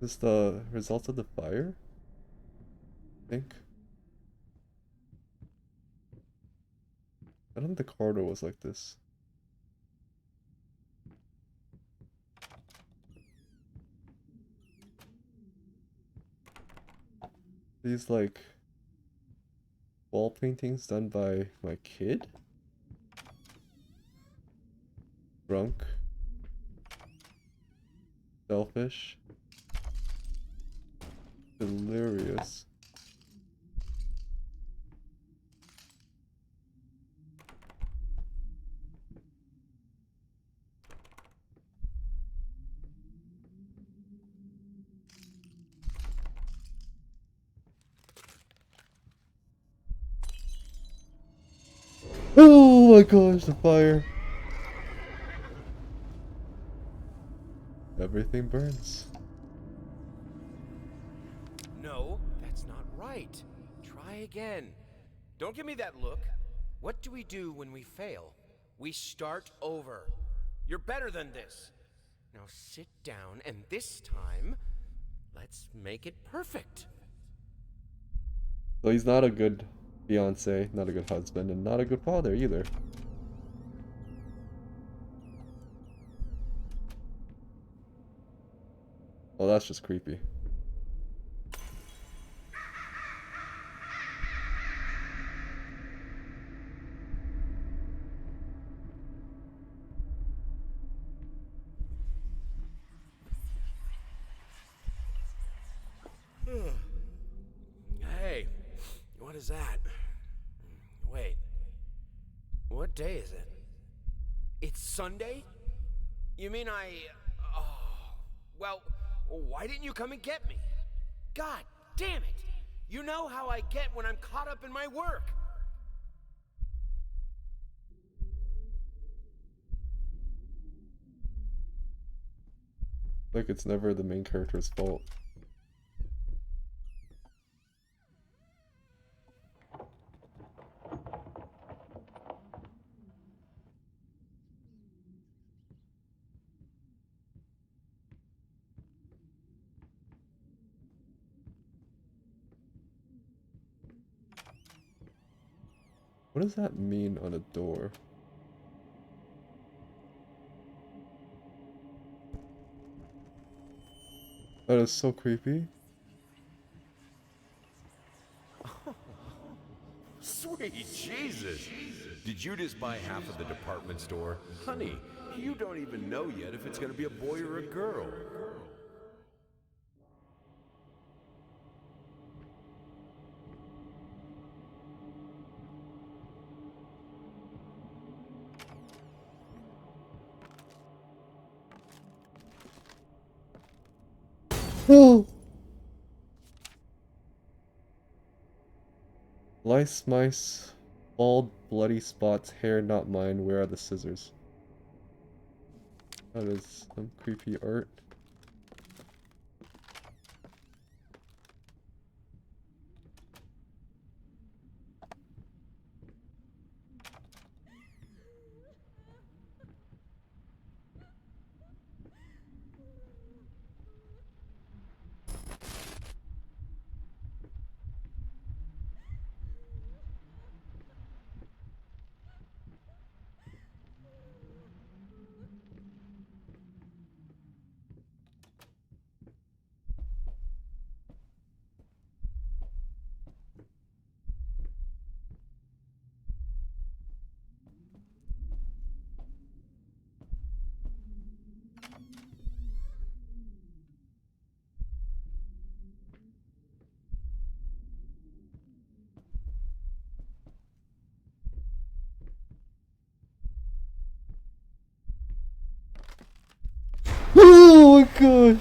Is this the result of the fire? I think. I don't think the corridor was like this. These like wall paintings done by my kid? Drunk. Selfish. Delirious. Oh my gosh, the fire. Everything burns. No, that's not right. Try again. Don't give me that look. What do we do when we fail? We start over. You're better than this. Now sit down, and this time, let's make it perfect. So he's not a good fiance, not a good husband, and not a good father either. Oh, that's just creepy. Hey, what is that? Wait, what day is it? It's Sunday? You mean oh, well, why didn't you come and get me? God damn it! You know how I get when I'm caught up in my work. Like it's never the main character's fault. What does that mean on a door? That is so creepy. Sweet Jesus! Did you just buy half of the department store? Honey, you don't even know yet if it's gonna be a boy or a girl. Oh! Lice, mice, bald, bloody spots, hair not mine, where are the scissors? That is some creepy art. Oh my god!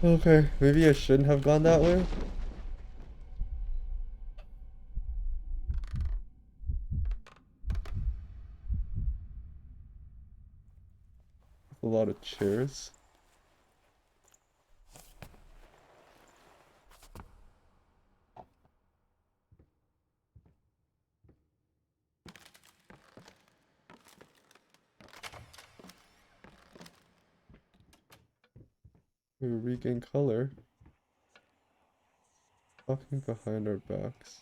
Okay, maybe I shouldn't have gone that way. A lot of chairs. We regain color. Talking behind our backs.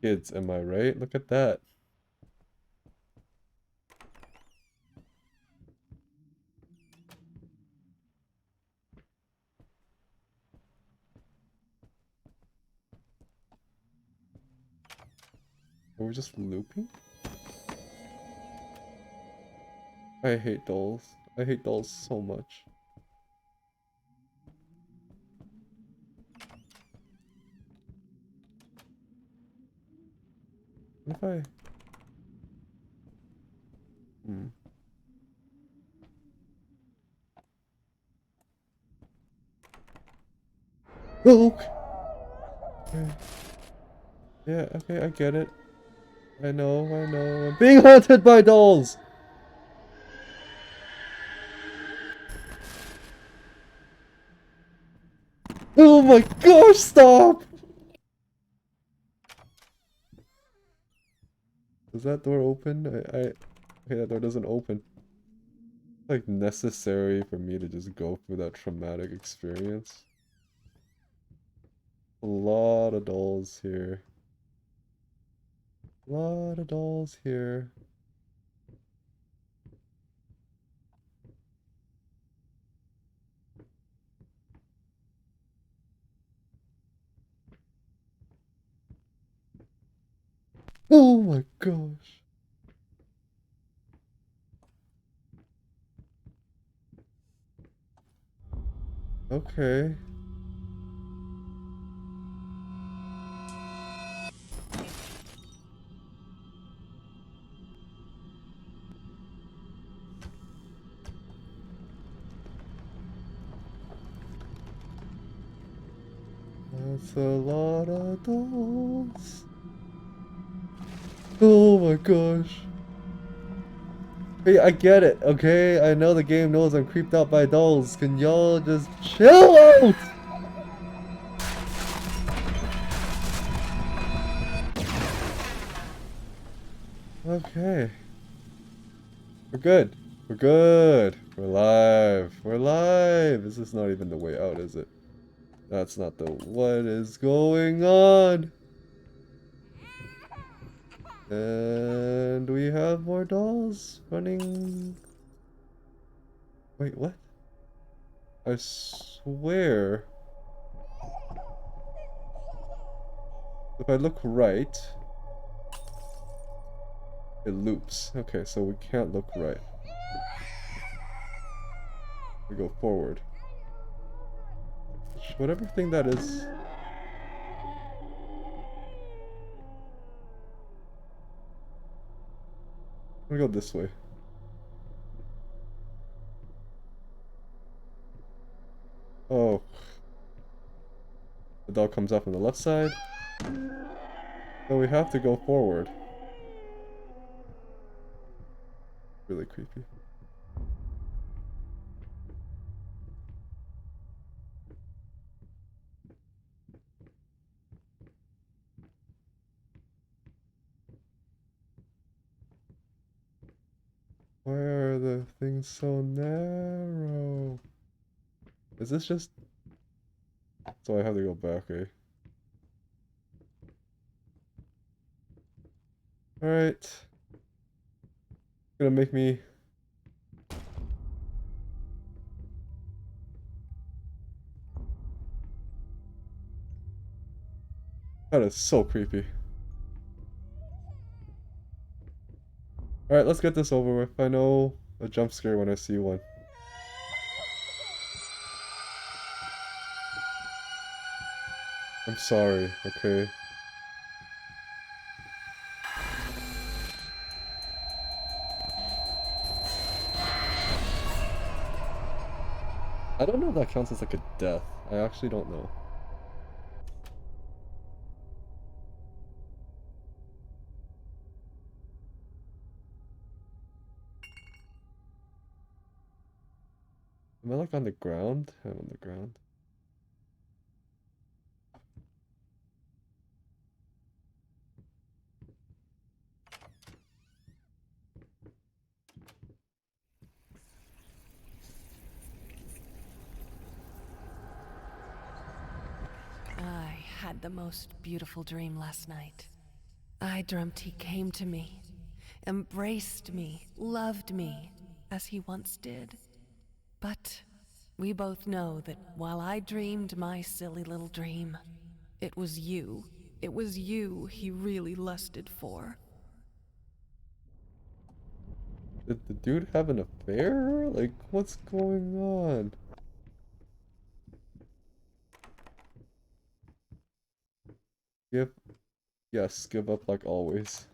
Kids, am I right? Look at that. Are we just looping? I hate dolls. I hate dolls so much. What if I... Oh, okay. Yeah, okay, I get it. I know. I'm being haunted by dolls! Oh my gosh, stop! Does that door open? Okay, that door doesn't open. It's like necessary for me to just go through that traumatic experience. A lot of dolls here. A lot of dolls here. Oh my gosh. Okay. That's a lot of dolls. Oh my gosh. Hey, I get it, okay? I know the game knows I'm creeped out by dolls. Can y'all just chill out? Okay. We're good. We're good. We're live. We're live. This is not even the way out, is it? That's not the... What is going on? And we have more dolls running... Wait, what? I swear... If I look right... It loops. Okay, so we can't look right. We go forward. Whatever thing that is... I'm gonna go this way. Oh. The dog comes up on the left side. So we have to go forward. Really creepy. Why are the things so narrow? Is this just... So I have to go back, eh? Alright. Gonna make me... That is so creepy. Alright, let's get this over with. I know a jump scare when I see one. I'm sorry, okay? I don't know if that counts as like a death. I actually don't know. Am I like on the ground? I'm on the ground. I had the most beautiful dream last night. I dreamt he came to me, embraced me, loved me, as he once did. But we both know that while I dreamed my silly little dream, it was you. It was you he really lusted for. Did the dude have an affair? Like, what's going on? Give... Yes, give up like always.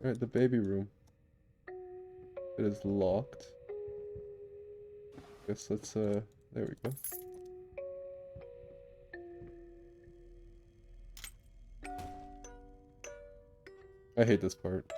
Alright, the baby room. It is locked. Guess let's, there we go. I hate this part.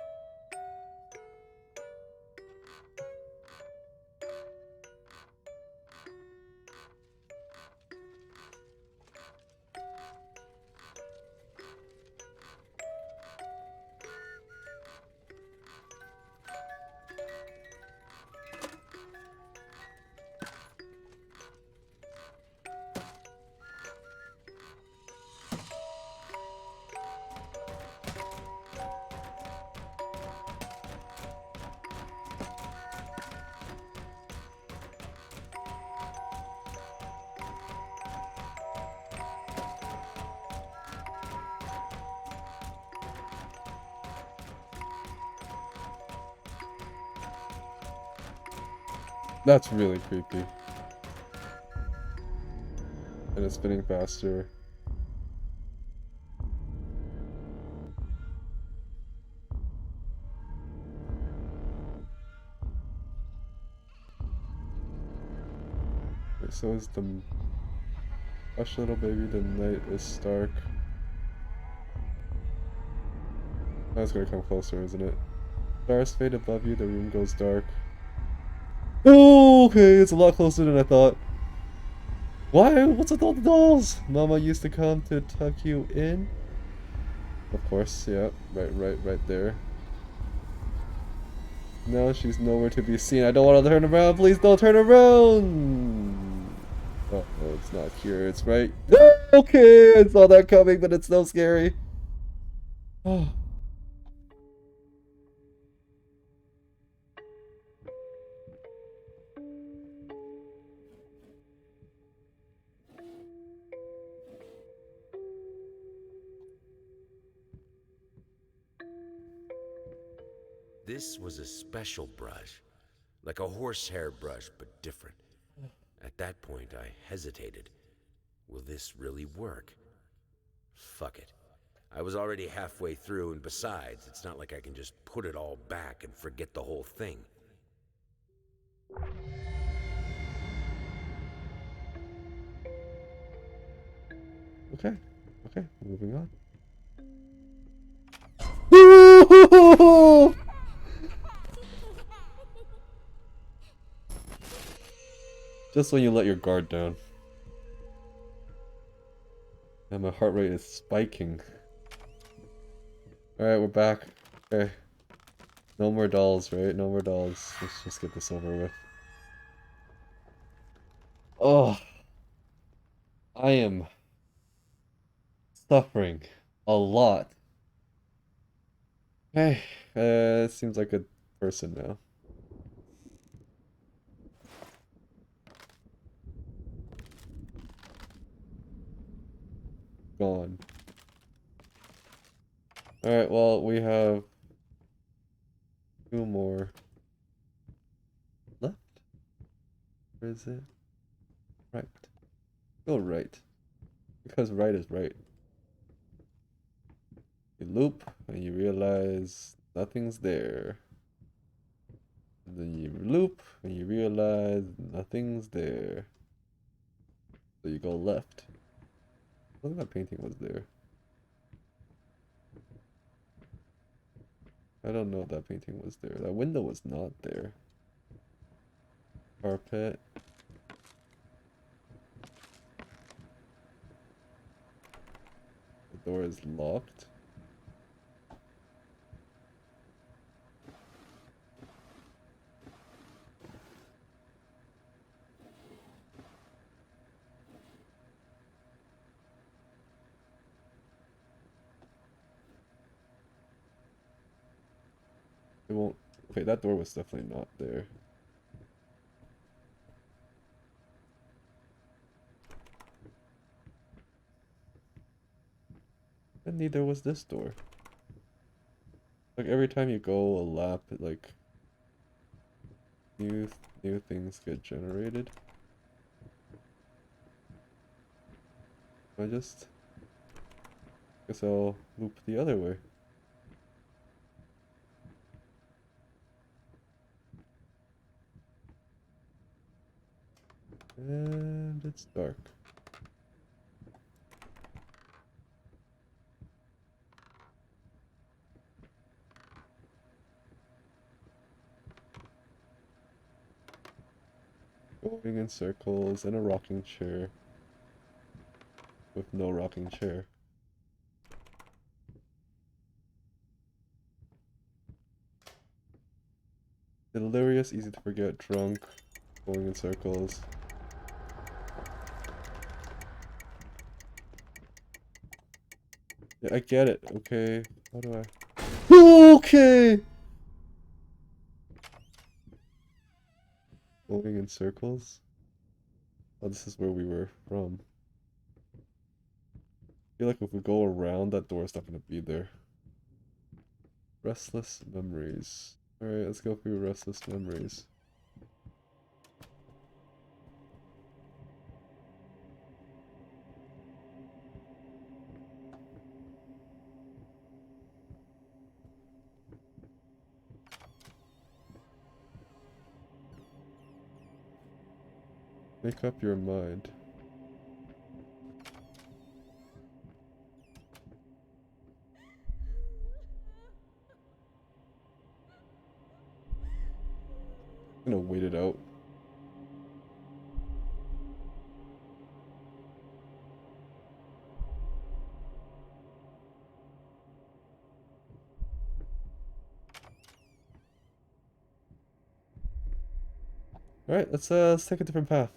That's really creepy. And it's spinning faster. Wait, so is the hush little baby, the night is stark. That's gonna come closer, isn't it? Stars fade above you, the room goes dark. Oh, okay, it's a lot closer than I thought. Why? What's with all the dolls? Mama used to come to tuck you in. Of course, yeah, right there. Now she's nowhere to be seen. I don't want to turn around. Please don't turn around. Oh, no, it's not here. It's right. Okay, I saw that coming, but it's so scary. Oh. This was a special brush, like a horsehair brush, but different. At that point, I hesitated. Will this really work? Fuck it. I was already halfway through, and besides, it's not like I can just put it all back and forget the whole thing. Okay, moving on. Just when you let your guard down. And my heart rate is spiking. Alright, we're back. Okay. No more dolls, right? No more dolls. Let's just get this over with. Oh. I am suffering a lot. Okay. It seems like a person now. Gone. Alright, well, we have 2 more left. Where is it? Right. Go right. Because right is right. You loop and you realize nothing's there. And then you loop and you realize nothing's there. So you go left. I thought that painting was there. I don't know if that painting was there. That window was not there. Carpet. The door is locked. It won't. Okay, that door was definitely not there. And neither was this door. Like every time you go a lap, like new things get generated. I guess I'll loop the other way. And it's dark. Going in circles and a rocking chair. With no rocking chair. Delirious, easy to forget, drunk, going in circles. Yeah, I get it, okay. How do I... Okay! Going in circles? Oh, this is where we were from. I feel like if we go around, that door's not gonna be there. Restless memories. Alright, let's go through restless memories. Make up your mind. I'm gonna wait it out. Alright, let's take a different path.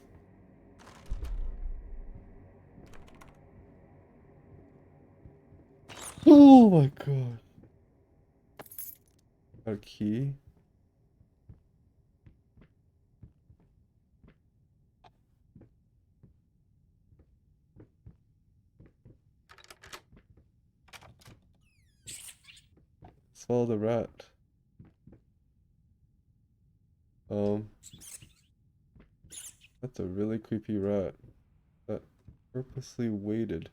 Oh my god. Got a key. Let's follow the rat. That's a really creepy rat that purposely waited.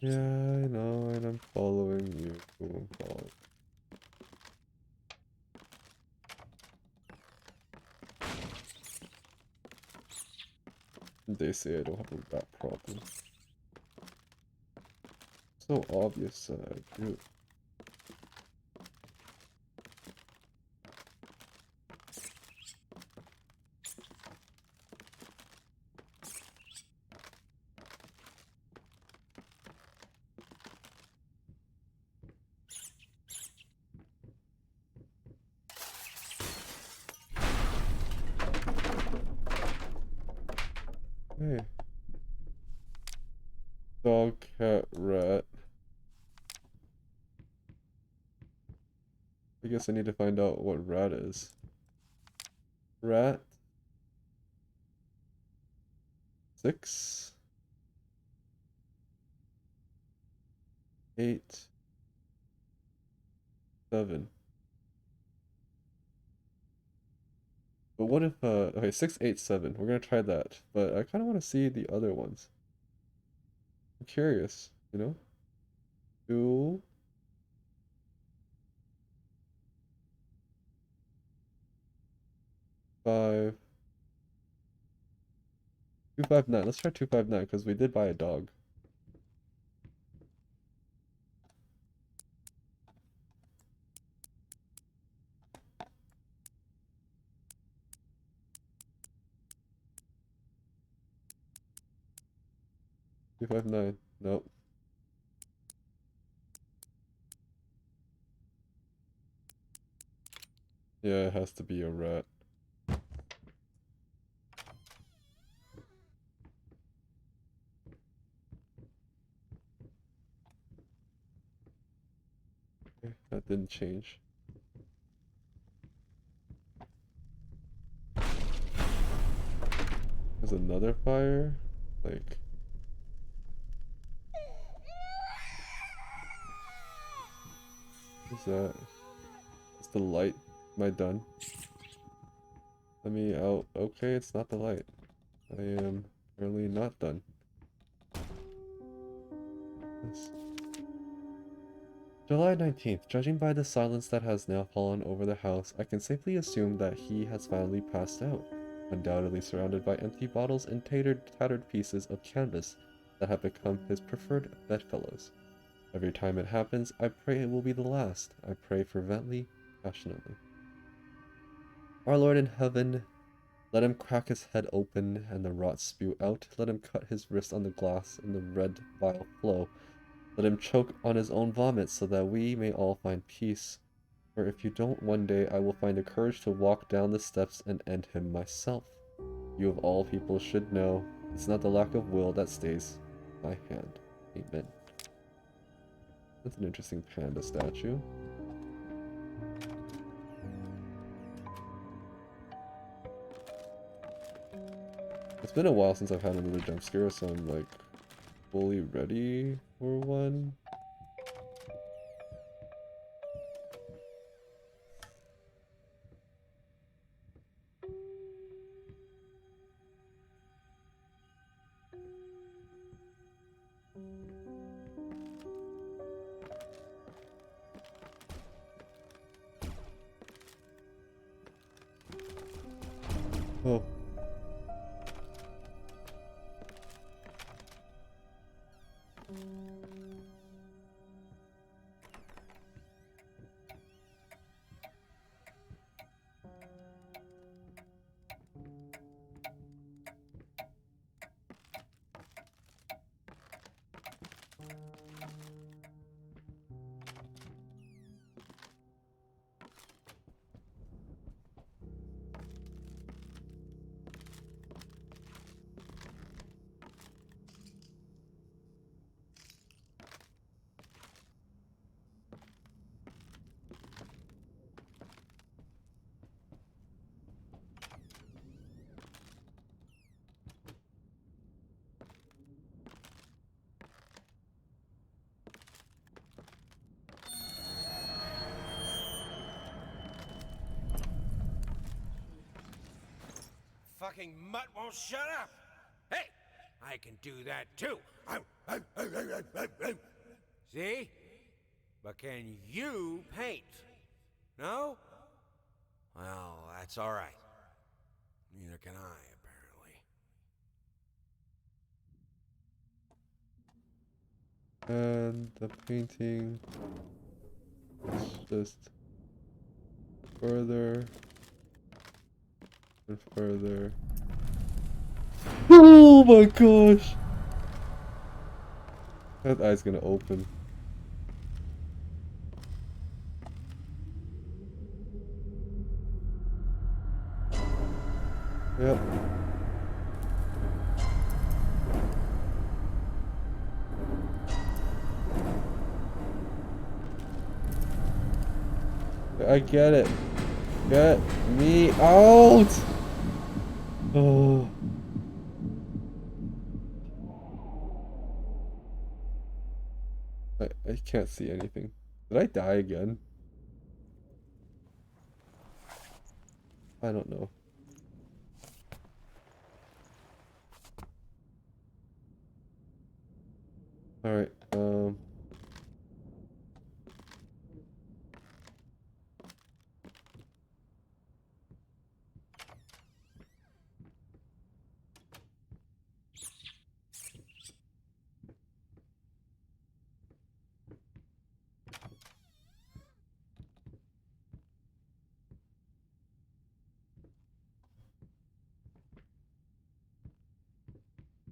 Yeah, I know, and I'm following you. I'm following. They say I don't have a rat problem. So obvious that I do. Hey. Dog, cat, rat. I guess I need to find out what rat is. Rat. 6. 8. 7. But what if, okay, 6, 8, 7. We're gonna try that. But I kind of want to see the other ones. I'm curious, you know? 2. 5. 259. Let's try 259 because we did buy a dog. Two five nine. Nope. Yeah, it has to be a rat. Okay, that didn't change. There's another fire? Like... What's that? It's the light. Am I done? Let me out. Okay, it's not the light. I am apparently not done. Yes. July 19th. Judging by the silence that has now fallen over the house, I can safely assume that he has finally passed out, undoubtedly surrounded by empty bottles and tattered pieces of canvas that have become his preferred bedfellows. Every time it happens, I pray it will be the last. I pray fervently, passionately. Our Lord in heaven, let him crack his head open and the rot spew out. Let him cut his wrist on the glass and the red bile flow. Let him choke on his own vomit so that we may all find peace. For if you don't, one day I will find the courage to walk down the steps and end him myself. You of all people should know, it's not the lack of will that stays my hand. Amen. That's an interesting panda statue. It's been a while since I've had another jump scare, so I'm like fully ready for one. Oh. Fucking mutt won't shut up! Hey! I can do that too! See? But can you paint? No? Well, that's alright. Neither can I, apparently. And the painting is just further and further. Oh my gosh! That eye's gonna open. Yep. I get it. Get me out! Oh. I can't see anything. Did I die again? I don't know. Alright,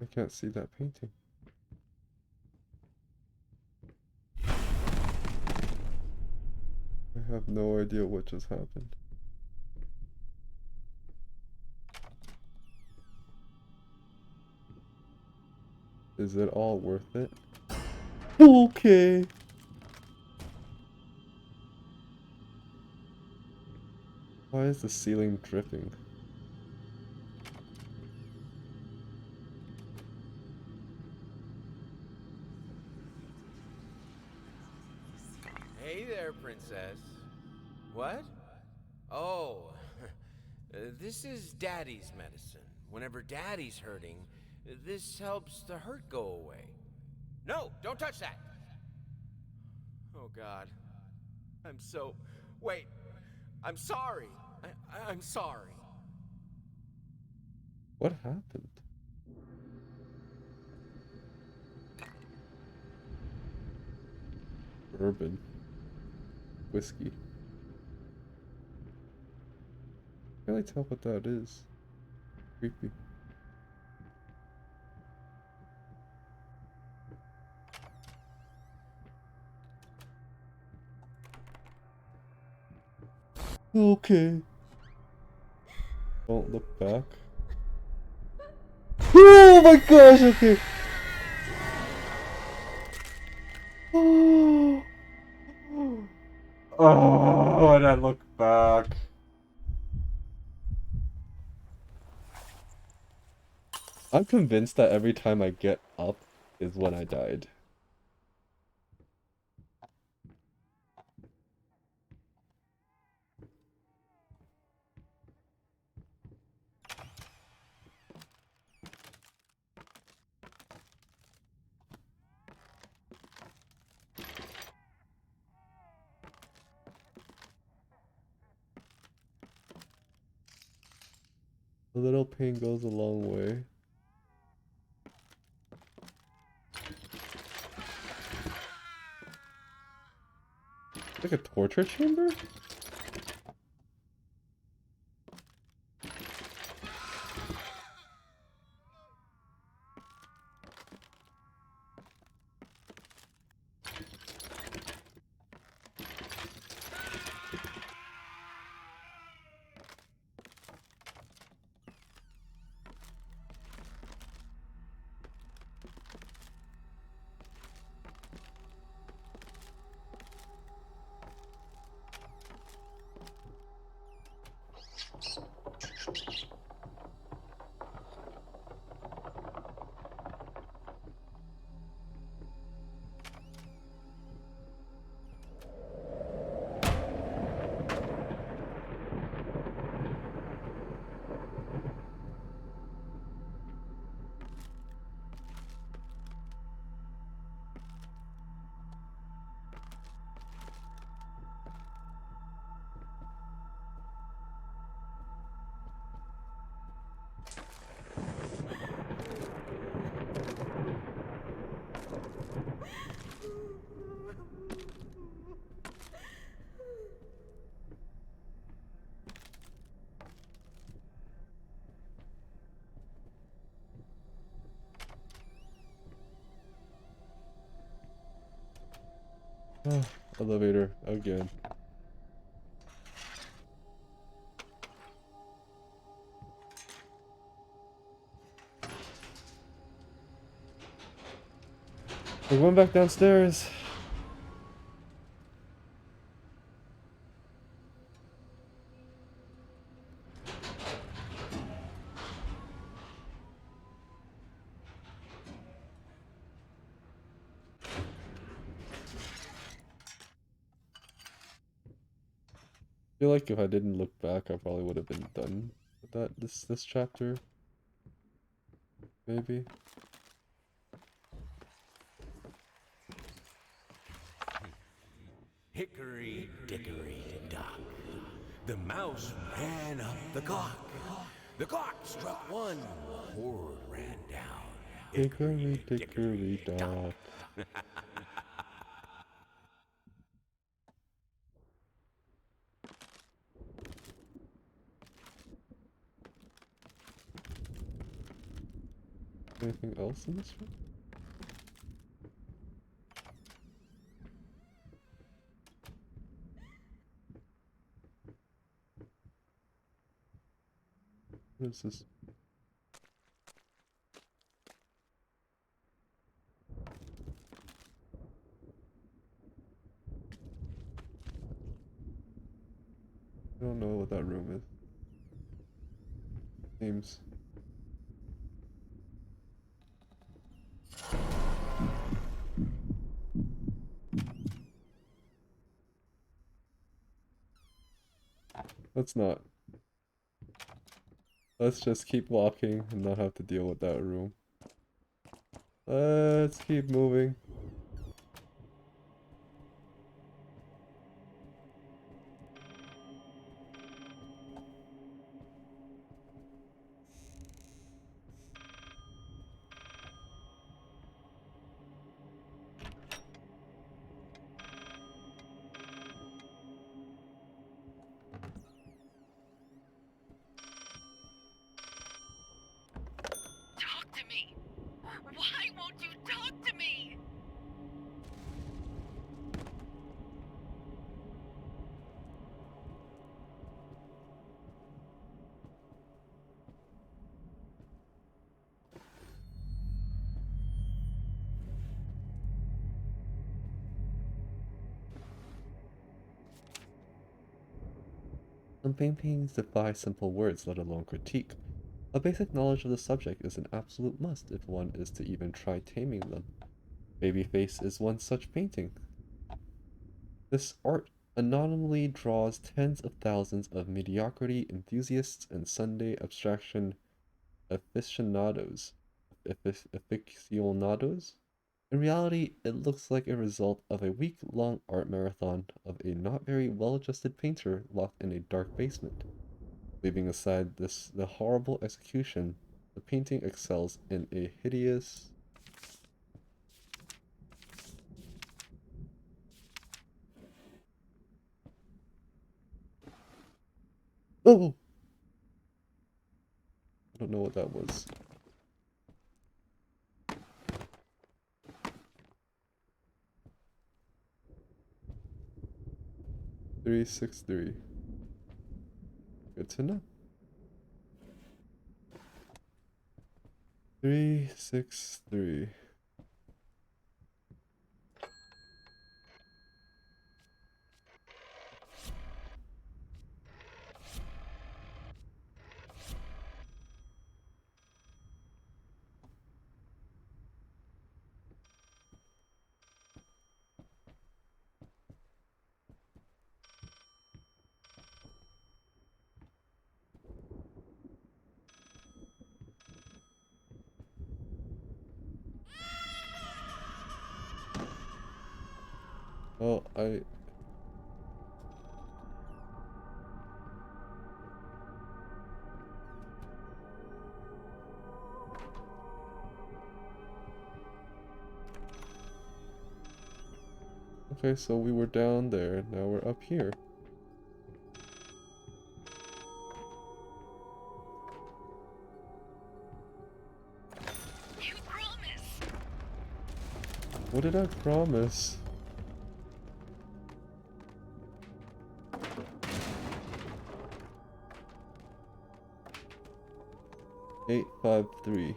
I can't see that painting. I have no idea what just happened. Is it all worth it? Okay. Why is the ceiling dripping? Hey there, princess. What? Oh, this is Daddy's medicine. Whenever Daddy's hurting, this helps the hurt go away. No, don't touch that! Oh, God. I'm so... Wait. I'm sorry. I'm sorry. What happened? Bourbon. Whiskey. Can't really tell what that is. Creepy. Okay. Don't look back. Oh my gosh, okay. Oh, oh, and I look back. I'm convinced that every time I get up is when I died. little pain goes a long way. Like a torture chamber? Oh, elevator again. We're going back downstairs. I feel like if I didn't look back, I probably would have been done with that this chapter. Maybe. Hickory dickory dock. The mouse ran up the clock. The clock struck one. Horde ran down. Hickory dickory dock. Anything else in this room? What is this? I don't know what that room is. Seems. Let's not. Let's just keep walking and not have to deal with that room. Let's keep moving. Talk to me! Why won't you talk to me? Some paintings defy simple words, let alone critique. A basic knowledge of the subject is an absolute must if one is to even try taming them. Babyface is one such painting. This art anonymously draws tens of thousands of mediocrity enthusiasts and Sunday abstraction aficionados. Aficionados? In reality, it looks like a result of a week-long art marathon of a not very well-adjusted painter locked in a dark basement. Leaving aside the horrible execution, the painting excels in a hideous. Oh! I don't know what that was. 363. Good to know. 363. Oh, okay, so we were down there, now we're up here. You promise. What did I promise? Eight, 5, 3.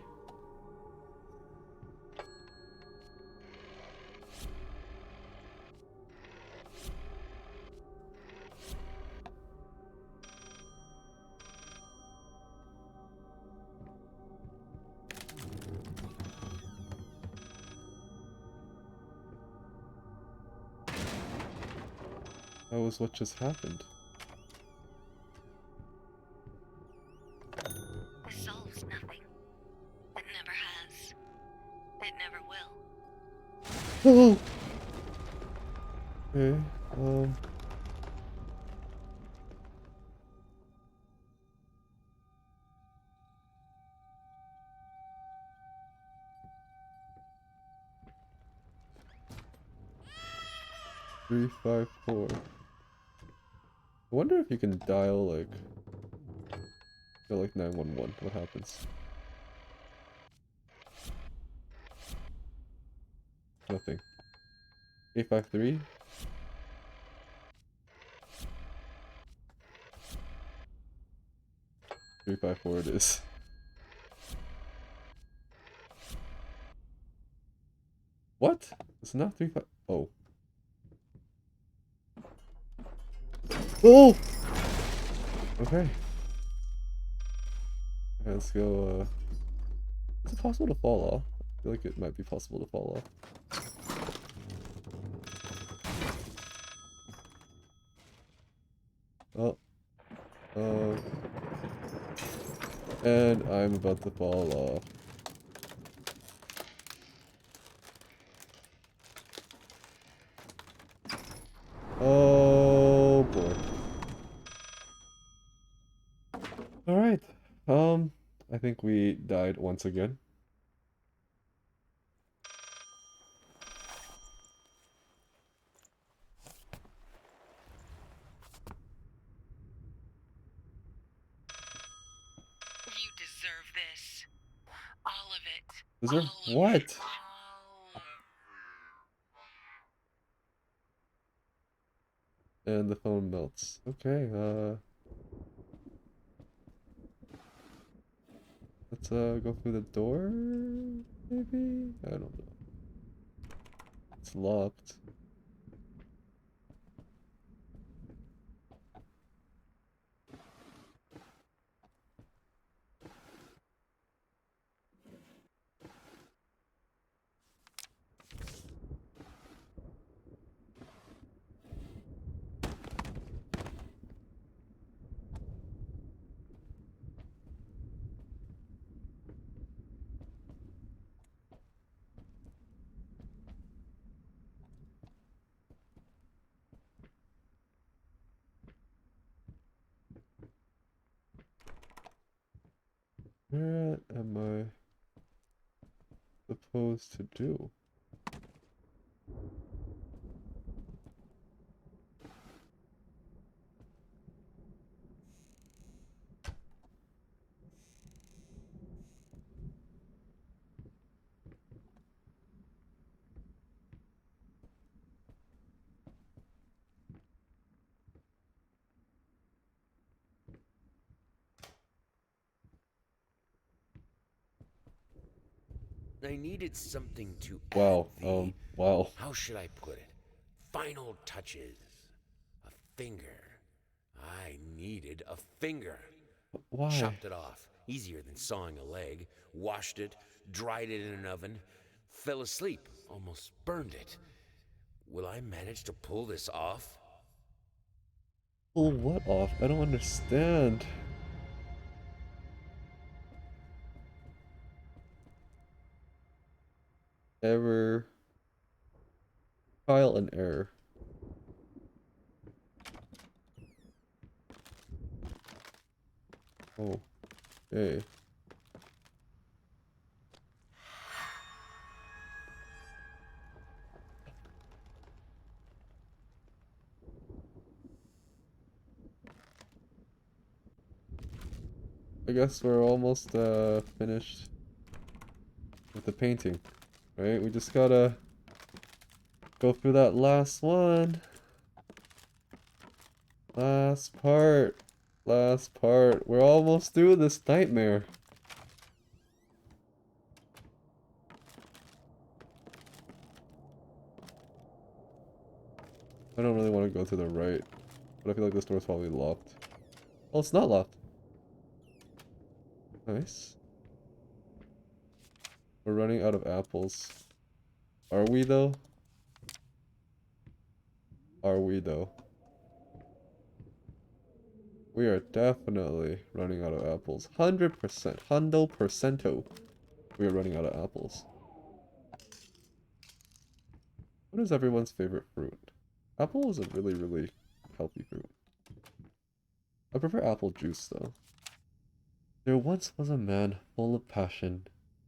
That was what just happened. This solves nothing. It never has. It never will. Oh! Okay, 354. I wonder if you can dial like 911. What happens? Nothing. 853. 354 it is. What? It's not 35. Oh. Oh! Okay. Let's go, is it possible to fall off? I feel like it might be possible to fall off. Oh. And I'm about to fall off. Oh boy. Alright. I think we died once again. You deserve this. All of it. Deserve All of what? it. All. And the phone melts. Okay, let's go through the door, maybe? I don't know. It's locked. What am I supposed to do? I needed something to add Wow, the, wow. how should I put it, final touches. A finger. I needed a finger. Why? Chopped it off, easier than sawing a leg, washed it, dried it in an oven, fell asleep, almost burned it. Will I manage to pull this off? Pull what off? I don't understand. Error. Trial and error. Oh, okay. I guess we're almost finished with the painting, right? We just gotta go through that last one. Last part. Last part. We're almost through this nightmare. I don't really want to go to the right, but I feel like this door's probably locked. Oh, it's not locked. Nice. We're running out of apples. Are we though? Are we though? We are definitely running out of apples. 100%. Hundo percento. We are running out of apples. What is everyone's favorite fruit? Apple is a really, really healthy fruit. I prefer apple juice though. There once was a man full of passion,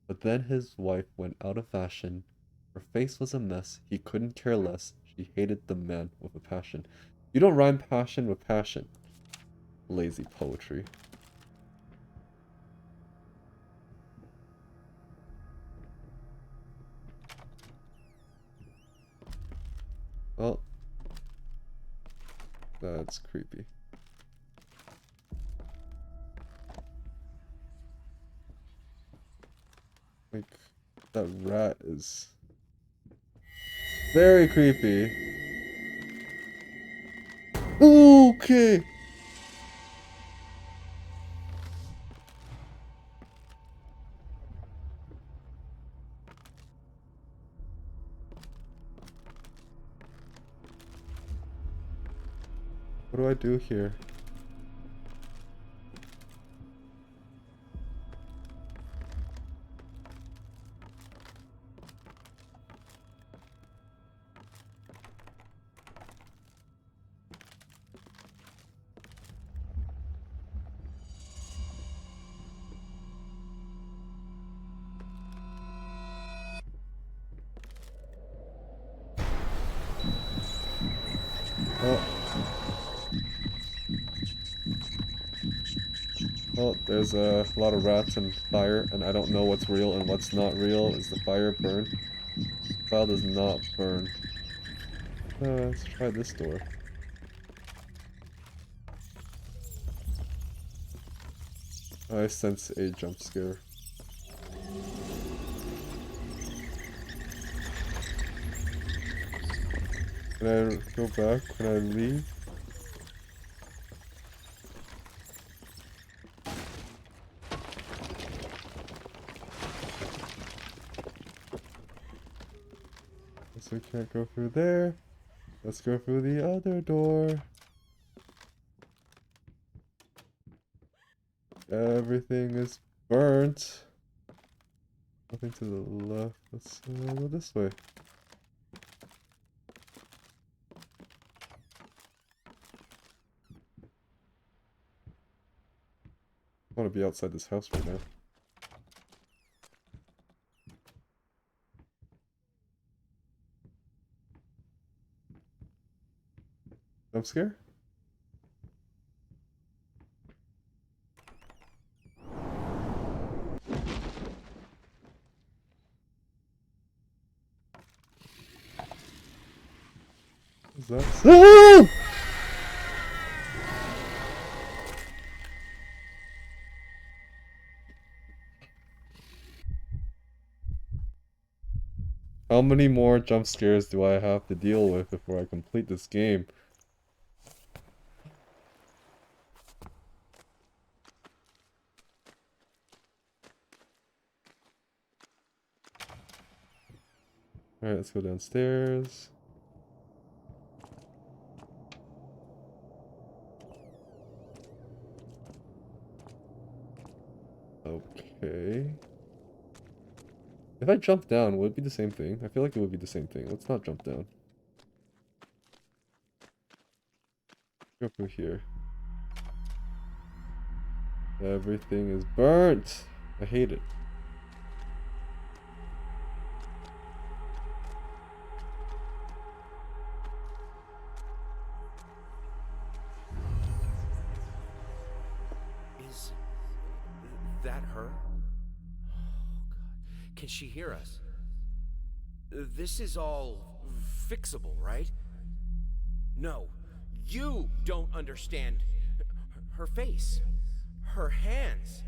but then his wife went out of fashion. Her face was a mess, he couldn't care less. She hated the man with a passion. You don't rhyme passion with passion. Lazy poetry. Well, that's creepy. Like, that rat is very creepy. Okay. What do I do here? Oh, well, there's a lot of rats and fire, and I don't know what's real and what's not real. Is the fire burn? File does not burn. Let's try this door. I sense a jump scare. Can I go back? Can I leave? Guess we can't go through there. Let's go through the other door. Everything is burnt. Nothing to the left. Let's go this way. I want to be outside this house right now. Jump scare? Is that? Ah! How many more jump scares do I have to deal with before I complete this game? Alright, let's go downstairs. Okay. If I jump down, would it be the same thing? I feel like it would be the same thing. Let's not jump down. Go through here. Everything is burnt! I hate it. Is that her? Oh, God. Can she hear us? This is all fixable, right? No, you don't understand. Her face, her hands.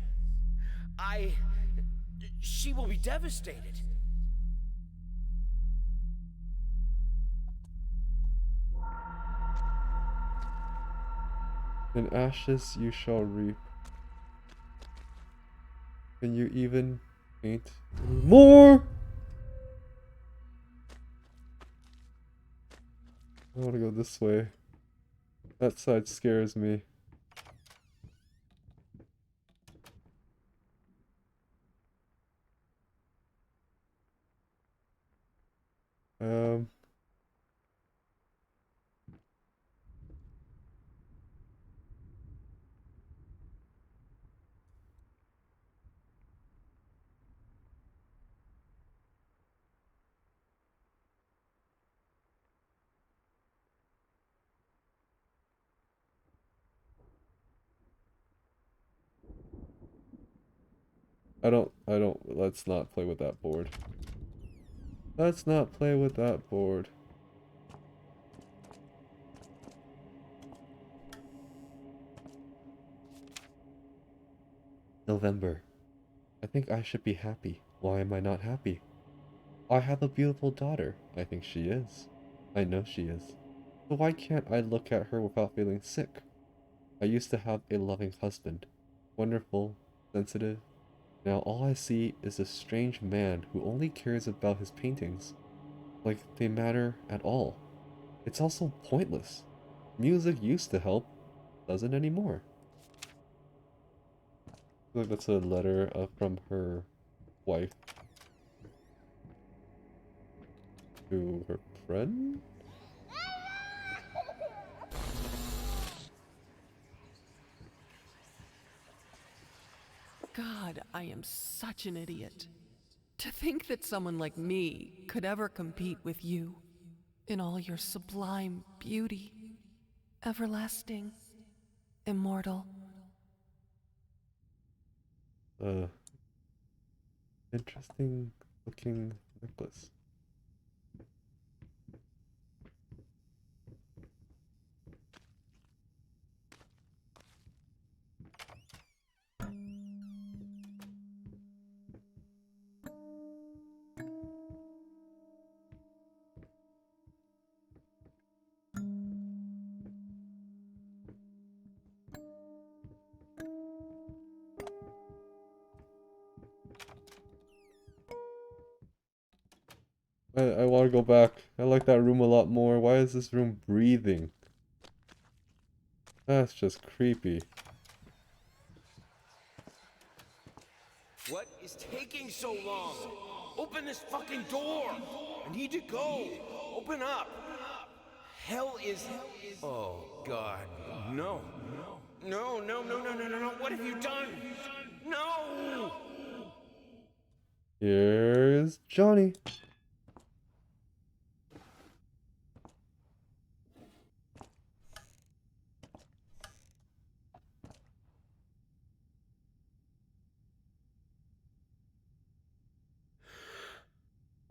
She will be devastated. In ashes you shall reap. Can you even paint more? I want to go this way. That side scares me. Let's not play with that board. Let's not play with that board. November. I think I should be happy. Why am I not happy? I have a beautiful daughter. I think she is. I know she is. So why can't I look at her without feeling sick? I used to have a loving husband. Wonderful, sensitive. Now all I see is a strange man who only cares about his paintings. Like they matter at all. It's also pointless. Music used to help. Doesn't anymore. I feel like that's a letter from her wife to her friend? God, I am such an idiot. To think that someone like me could ever compete with you in all your sublime beauty, everlasting, immortal. Interesting looking necklace. I want to go back. I like that room a lot more. Why is this room breathing? That's just creepy. What is taking so long? Open this fucking door! I need to go! Open up! Hell is... Oh, God. No. No, no, no, no, no, no, no. What have you done? No! Here's Johnny.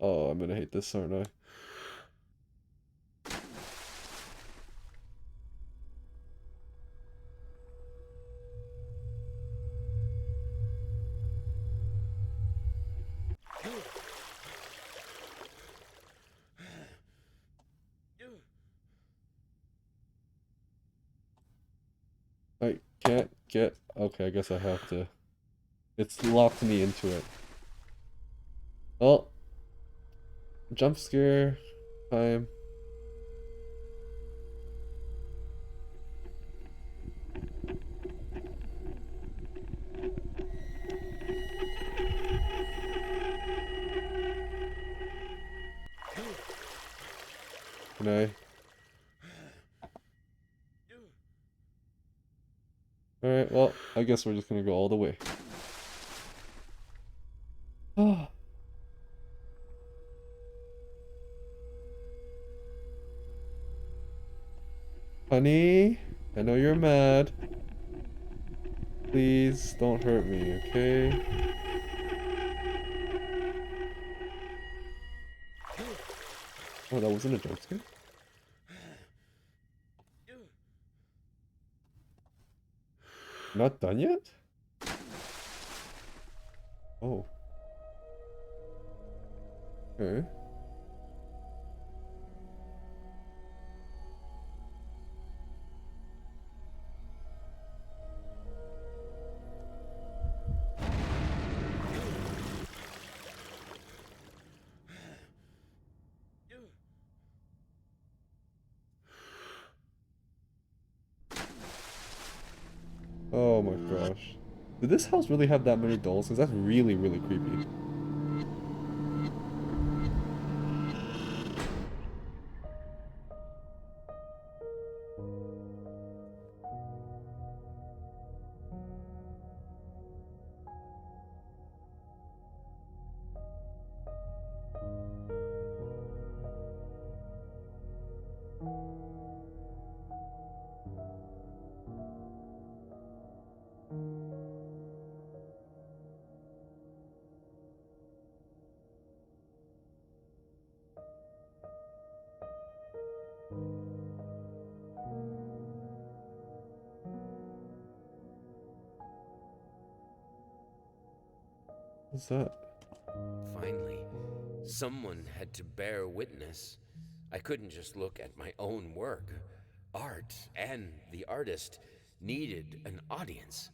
Oh, I'm gonna hate this, aren't I? I can't get... Okay, I guess I have to. It's locked me into it. Oh, jump scare time. Can I? Alright, well, I guess we're just gonna go all the way. Oh. Honey, I know you're mad. Please don't hurt me, okay? Oh, that wasn't a jump scare? Not done yet? Oh. Okay. Oh my gosh. Did this house really have that many dolls? Because that's really, really creepy. What's that? Finally, someone had to bear witness. I couldn't just look at my own work. Art and the artist needed an audience,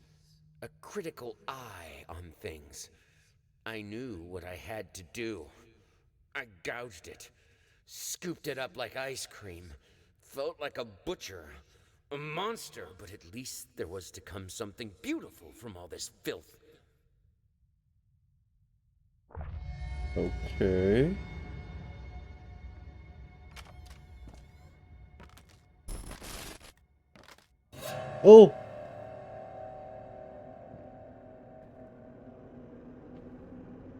a critical eye on things. I knew what I had to do. I gouged it, scooped it up like ice cream, felt like a butcher, a monster, but at least there was to come something beautiful from all this filth. Okay. Oh!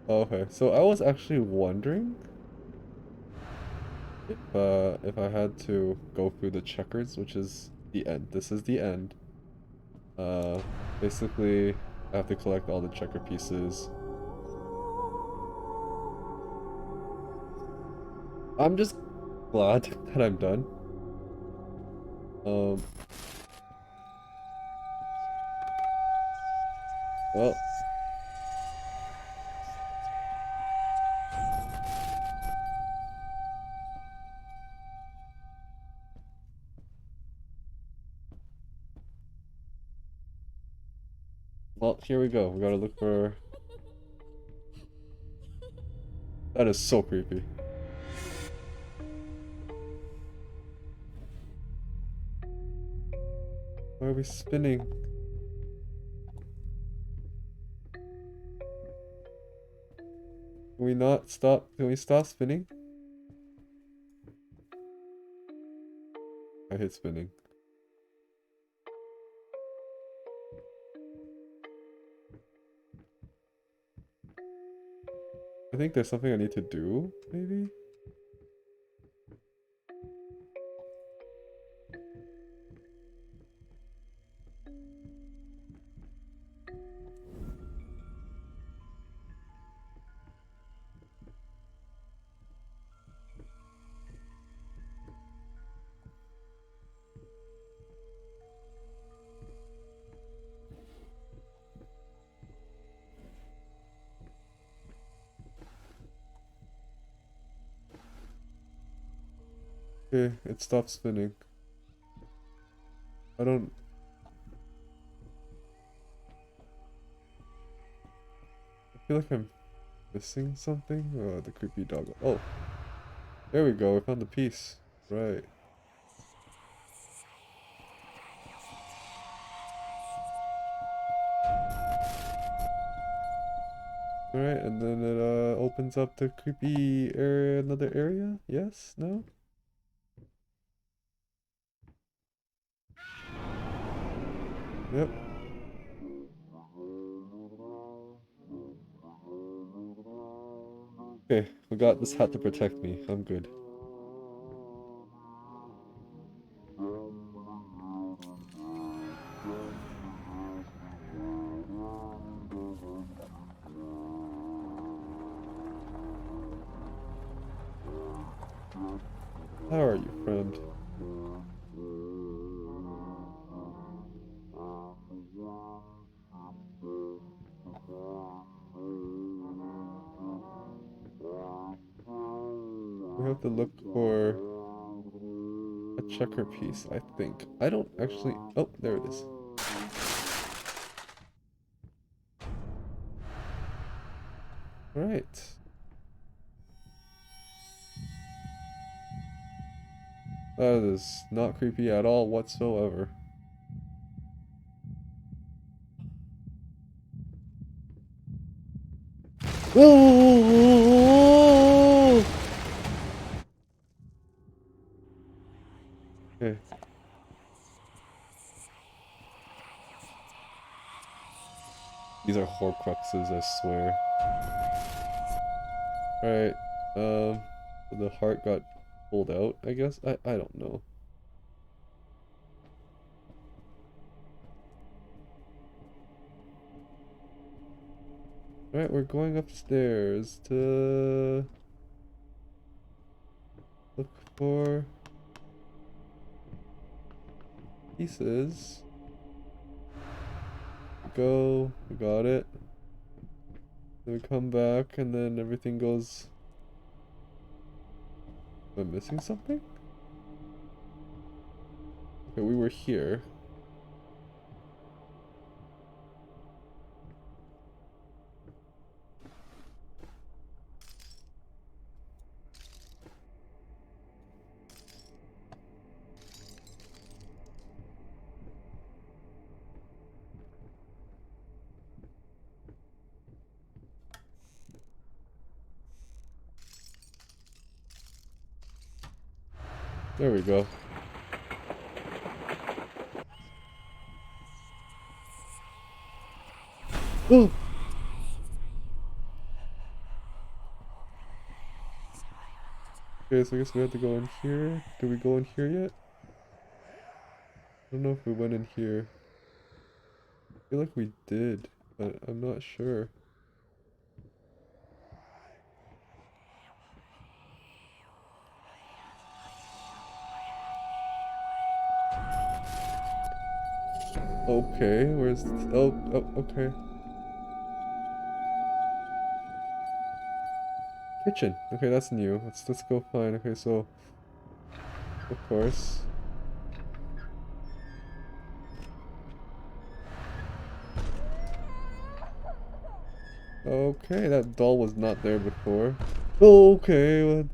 Okay, so I was actually wondering if I had to go through the checkers, which is the end. This is the end. Uh, Basically, I have to collect all the checker pieces. I'm just glad that I'm done. Um, well, here we go. We gotta look for... That is so creepy. Why are we spinning? Can we not stop? Can we stop spinning? I hate spinning. I think there's something I need to do, maybe? Okay, it stopped spinning. I don't... I feel like I'm missing something. Oh, the creepy dog. Oh, there we go. We found the piece. Right. Alright, and then it opens up the creepy area, another area? Yes? No? Yep. Okay, we got this hat to protect me. I'm good. How are you, friend? We have to look for a checker piece, I think. I don't actually... Oh, there it is. Alright. That is not creepy at all whatsoever. Whoa! Okay. These are Horcruxes, I swear. Alright, the heart got pulled out, I guess? I don't know. Alright, we're going upstairs to look for pieces. Go, we got it. Then we come back and then everything goes... Am I missing something? Okay, we were here. There we go. Oh! Okay, so I guess we have to go in here. Did we go in here yet? I don't know if we went in here. I feel like we did, but I'm not sure. Okay, where's... Oh, oh, okay. Kitchen. Okay, that's new. Let's go find. Okay, so... Of course. Okay, that doll was not there before. Okay, well...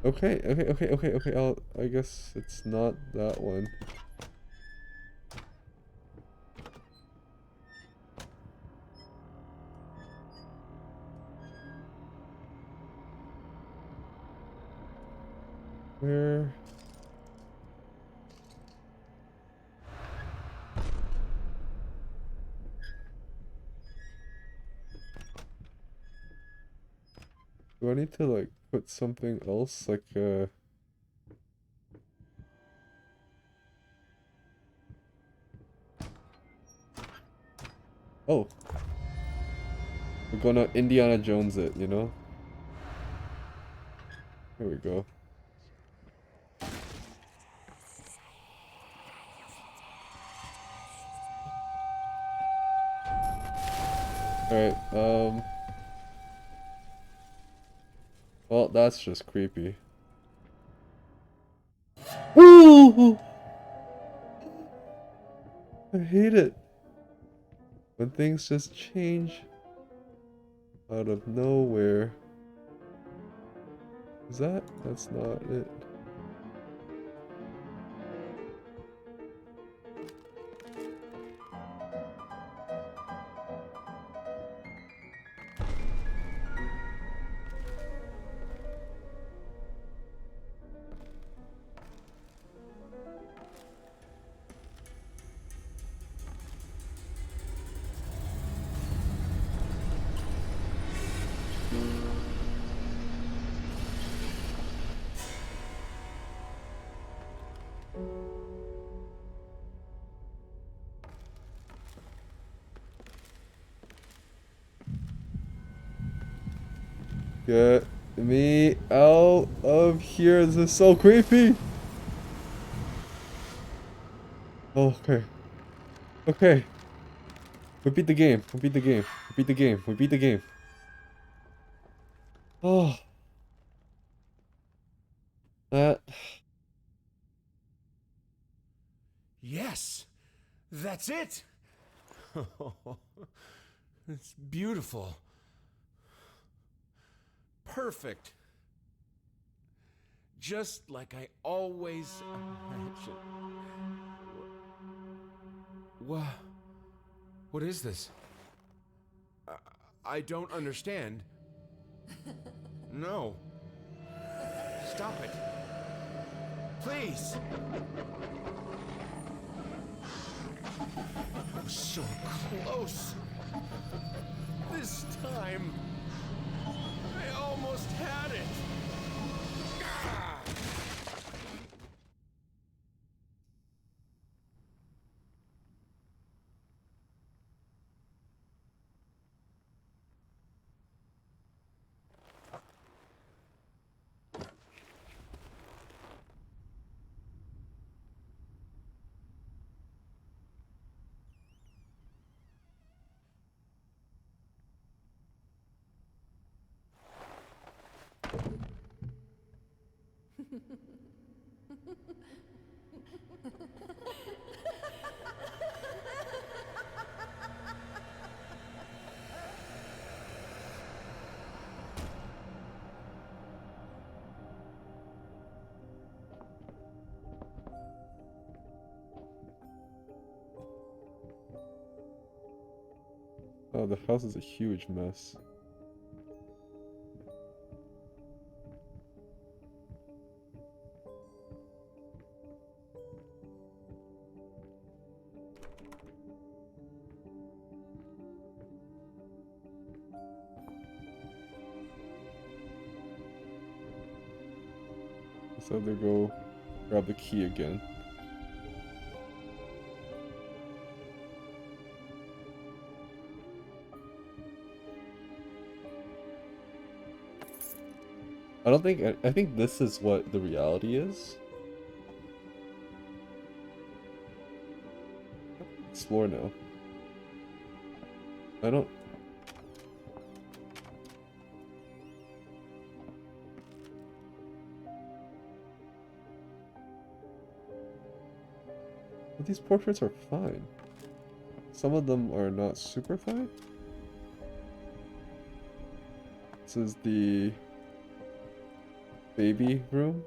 Okay, I guess it's not that one. Where... Do I need to, like, put something else? Like, Oh. We're gonna Indiana Jones it, you know? There we go. Alright, well, that's just creepy. Ooh! I hate it when things just change out of nowhere. Is that? That's not it. Get me out of here. This is so creepy. Oh, okay. Okay. We beat the game. We beat the game. We beat the game. We beat the game. Oh. That. Yes, that's it. It's beautiful. Perfect. Just like I always imagined. What is this? I don't understand. No. Stop it. Please. I was so close. This time, I almost had it. Ah! Oh, the house is a huge mess. So they go grab the key again. I don't think I think this is what the reality is. Explore now. I don't. But these portraits are fine. Some of them are not super fine. This is the baby room.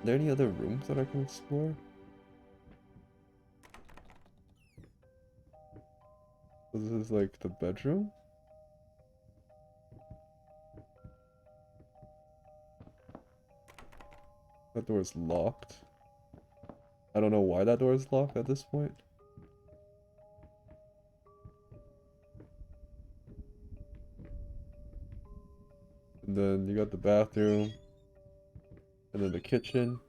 Are there any other rooms that I can explore? So this is like the bedroom. That door is locked. I don't know why that door is locked at this point. And then you got the bathroom. And then the kitchen.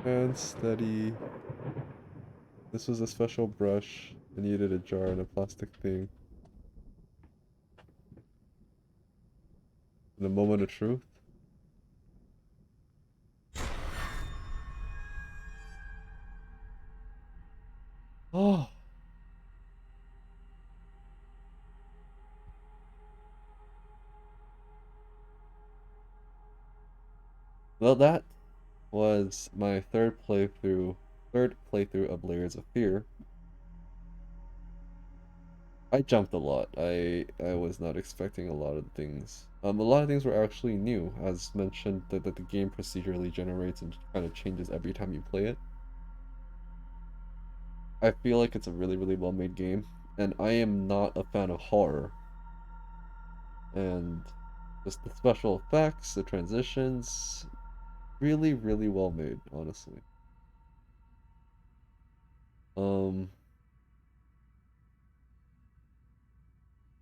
And steady. This was a special brush. I needed a jar and a plastic thing. In a moment of truth. Oh. Well, that was my third playthrough of Layers of Fear. I jumped a lot. I was not expecting a lot of things. A lot of things were actually new, as mentioned that the game procedurally generates and kind of changes every time you play it. I feel like it's a really, really well-made game, and I am not a fan of horror. And just the special effects, the transitions, really, really well made, honestly. Um,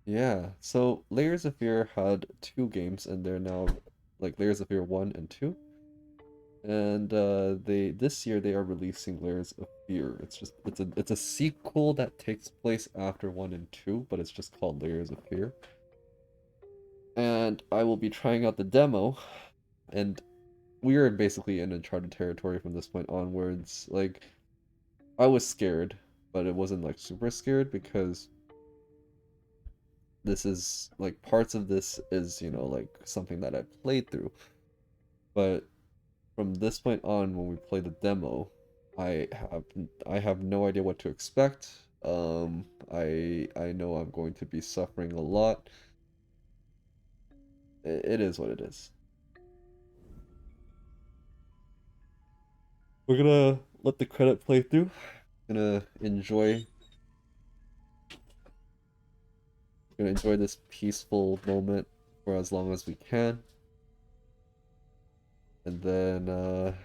yeah. So Layers of Fear had two games, and they're now like Layers of Fear 1 and 2. And they this year they are releasing Layers of Fear. It's a sequel that takes place after 1 and 2, but it's just called Layers of Fear. And I will be trying out the demo, and we are basically in uncharted territory from this point onwards. Like, I was scared, but it wasn't like super scared because this is like parts of this is, like something that I played through. But from this point on, when we play the demo, I have I have no idea what to expect. I know I'm going to be suffering a lot. It is what it is. We're gonna let the credit play through. Gonna enjoy this peaceful moment for as long as we can. And then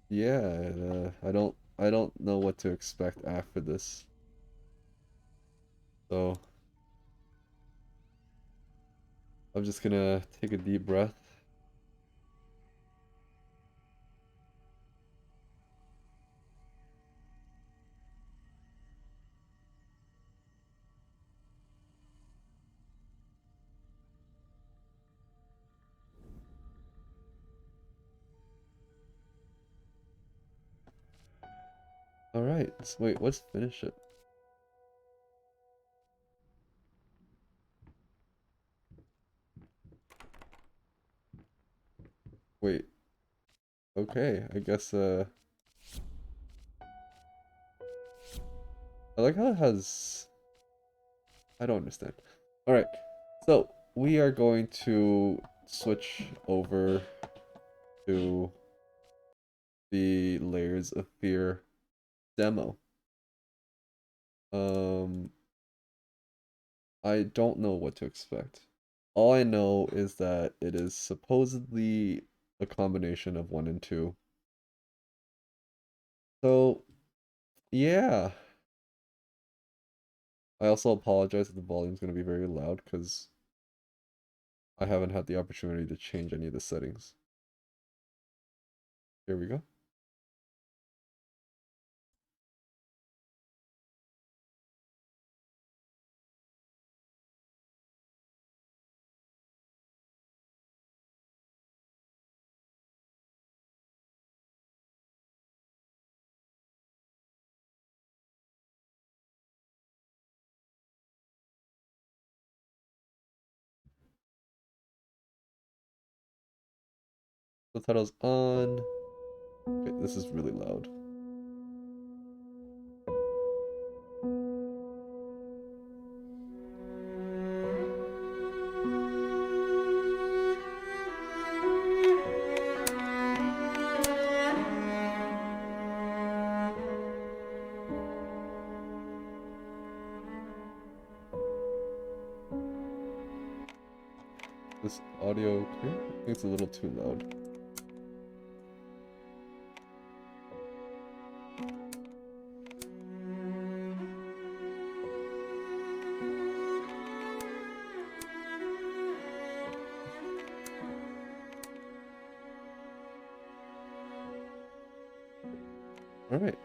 yeah, I don't know what to expect after this. So I'm just gonna take a deep breath. All right. Wait, let's finish it. Wait. Okay, I guess I like how it has I don't understand. All right. So, we are going to switch over to the Layers of Fear demo. Um I don't know what to expect. All I know is that it is supposedly a combination of 1 and 2. So, yeah. I also apologize if the volume's going to be very loud because I haven't had the opportunity to change any of the settings. Here we go. The title's on. Okay, this is really loud. This audio okay? I think it's a little too loud. All right.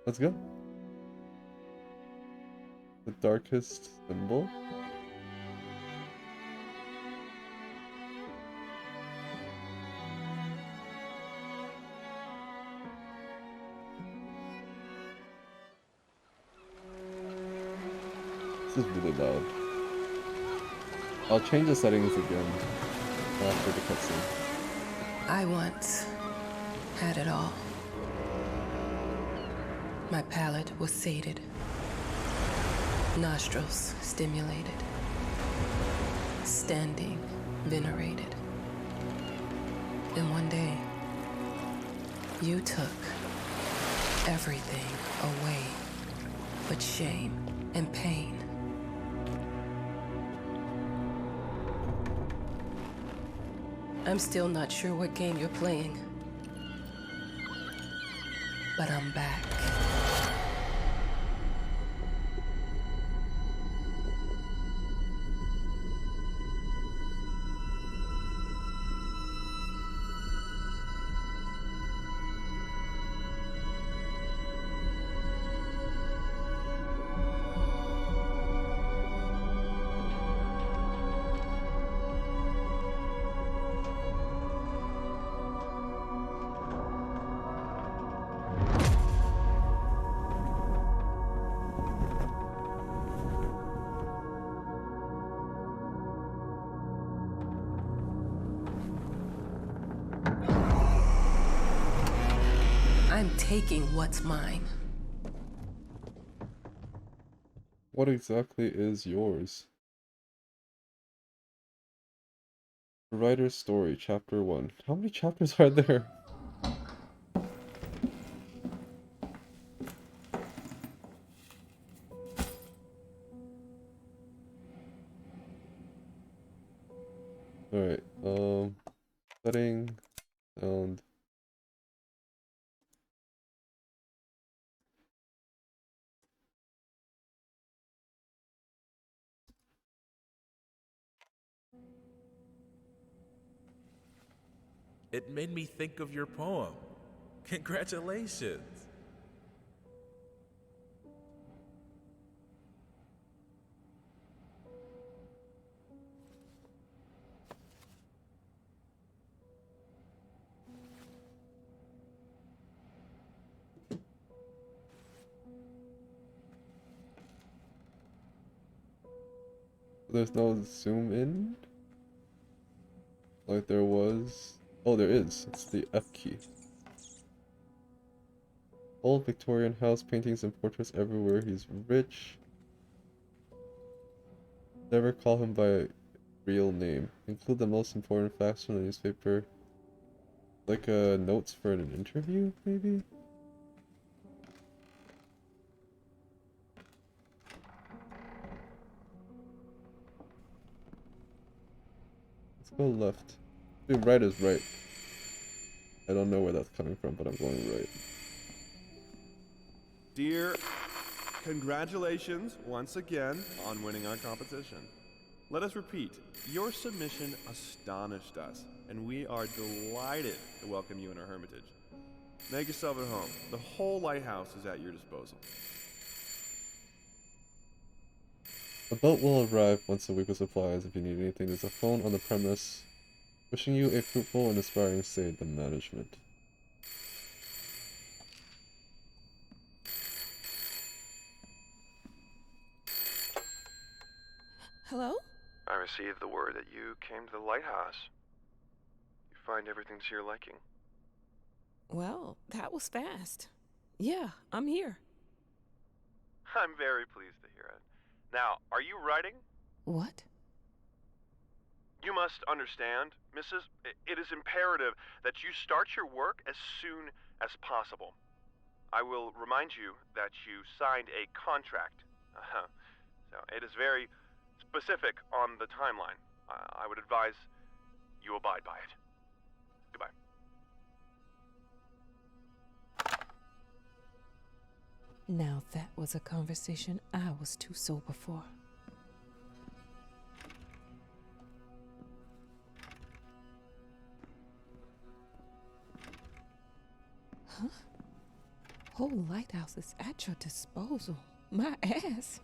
Let's go. The darkest symbol. This is really loud. I'll change the settings again after the cutscene. I once had it all. My palate was sated, nostrils stimulated, standing venerated. And one day, you took everything away but shame and pain. I'm still not sure what game you're playing, but I'm back. I'm taking what's mine. What exactly is yours? The Writer's Story, Chapter 1. How many chapters are there? Alright, setting, sound. It made me think of your poem. Congratulations. There's no zoom in? Like there was. Oh, there is. It's the F key. Old Victorian house, paintings and portraits everywhere. He's rich. Never call him by real name. Include the most important facts from the newspaper. Like notes for an interview, maybe? Let's go left. Dude, right is right. I don't know where that's coming from, but I'm going right. Dear, congratulations once again on winning our competition. Let us repeat, your submission astonished us, and we are delighted to welcome you in our hermitage. Make yourself at home. The whole lighthouse is at your disposal. A boat will arrive once a week with supplies. If you need anything, there's a phone on the premise. Wishing you a fruitful and inspiring stay at the management. Hello? I received the word that you came to the lighthouse. You find everything to your liking. Well, that was fast. Yeah, I'm here. I'm very pleased to hear it. Now, are you writing? What? You must understand, Mrs. It is imperative that you start your work as soon as possible. I will remind you that you signed a contract. So it is very specific on the timeline. I would advise you abide by it. Goodbye. Now that was a conversation I was too sober for. Huh? Whole lighthouse is at your disposal. My ass.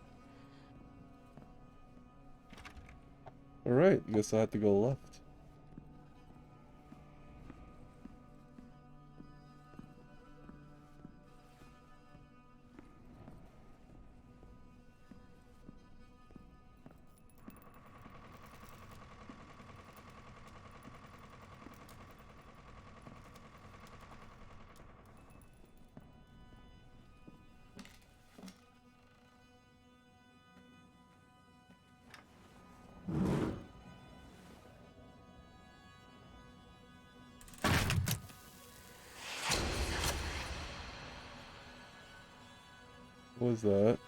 Alright, guess I have to go left. What was that?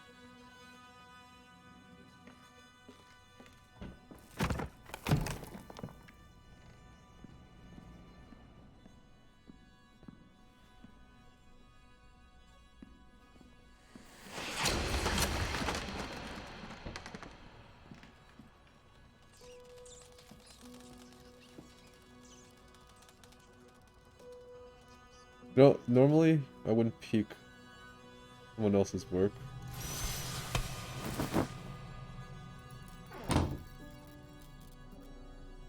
No, normally I wouldn't peek someone else's work. Am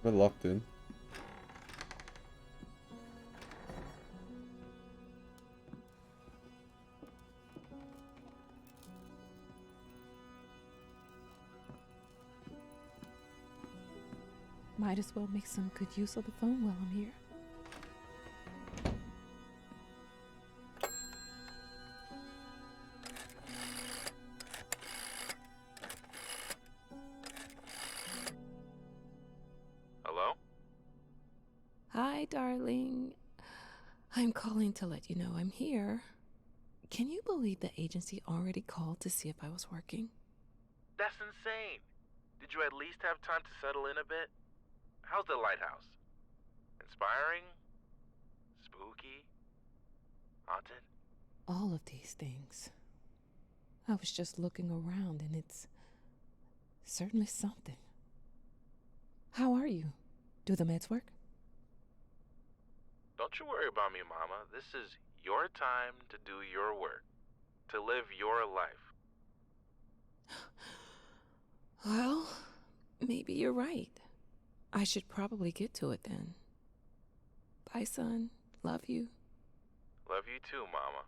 I locked in? Might as well make some good use of the phone while I'm here. Hello? Hi, darling. I'm calling to let you know I'm here. Can you believe the agency already called to see if I was working? That's insane. Did you at least have time to settle in a bit? How's the lighthouse? Inspiring? Spooky? Haunted? All of these things. I was just looking around and it's certainly something. How are you? Do the meds work? Don't you worry about me, Mama. This is your time to do your work, to live your life. Well, maybe you're right. I should probably get to it then. Bye, son. Love you. Love you too, Mama.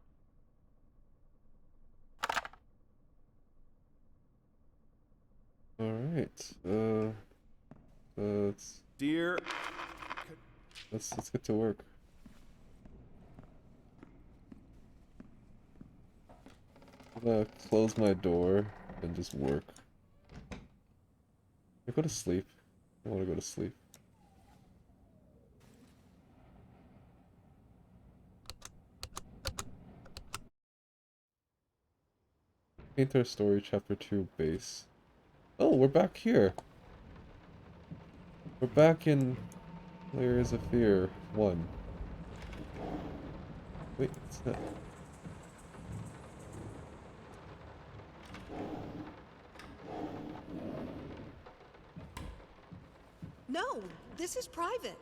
Alright. Dear, Let's get to work. I'm gonna close my door and just work. I go to sleep. I want to go to sleep. Paint our story, chapter 2 base. Oh, we're back here. We're back in Layers of Fear 1. Wait, what's that? No, this is private.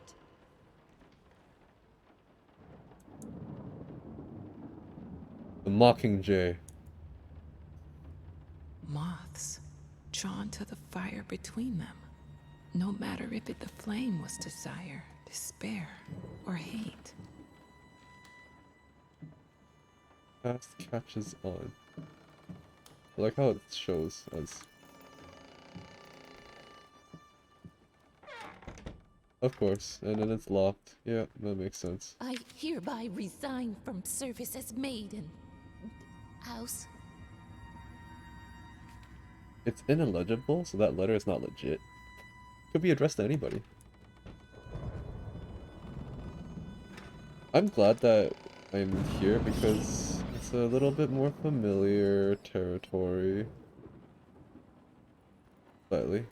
The Mockingjay. Moths drawn to the fire between them. No matter if the flame was desire, despair, or hate. Fast catches on. I like how it shows us. Of course, and then it's locked. Yeah, that makes sense. I hereby resign from service as maid in house. It's illegible, so that letter is not legit. Could be addressed to anybody. I'm glad that I'm here because it's a little bit more familiar territory. Slightly.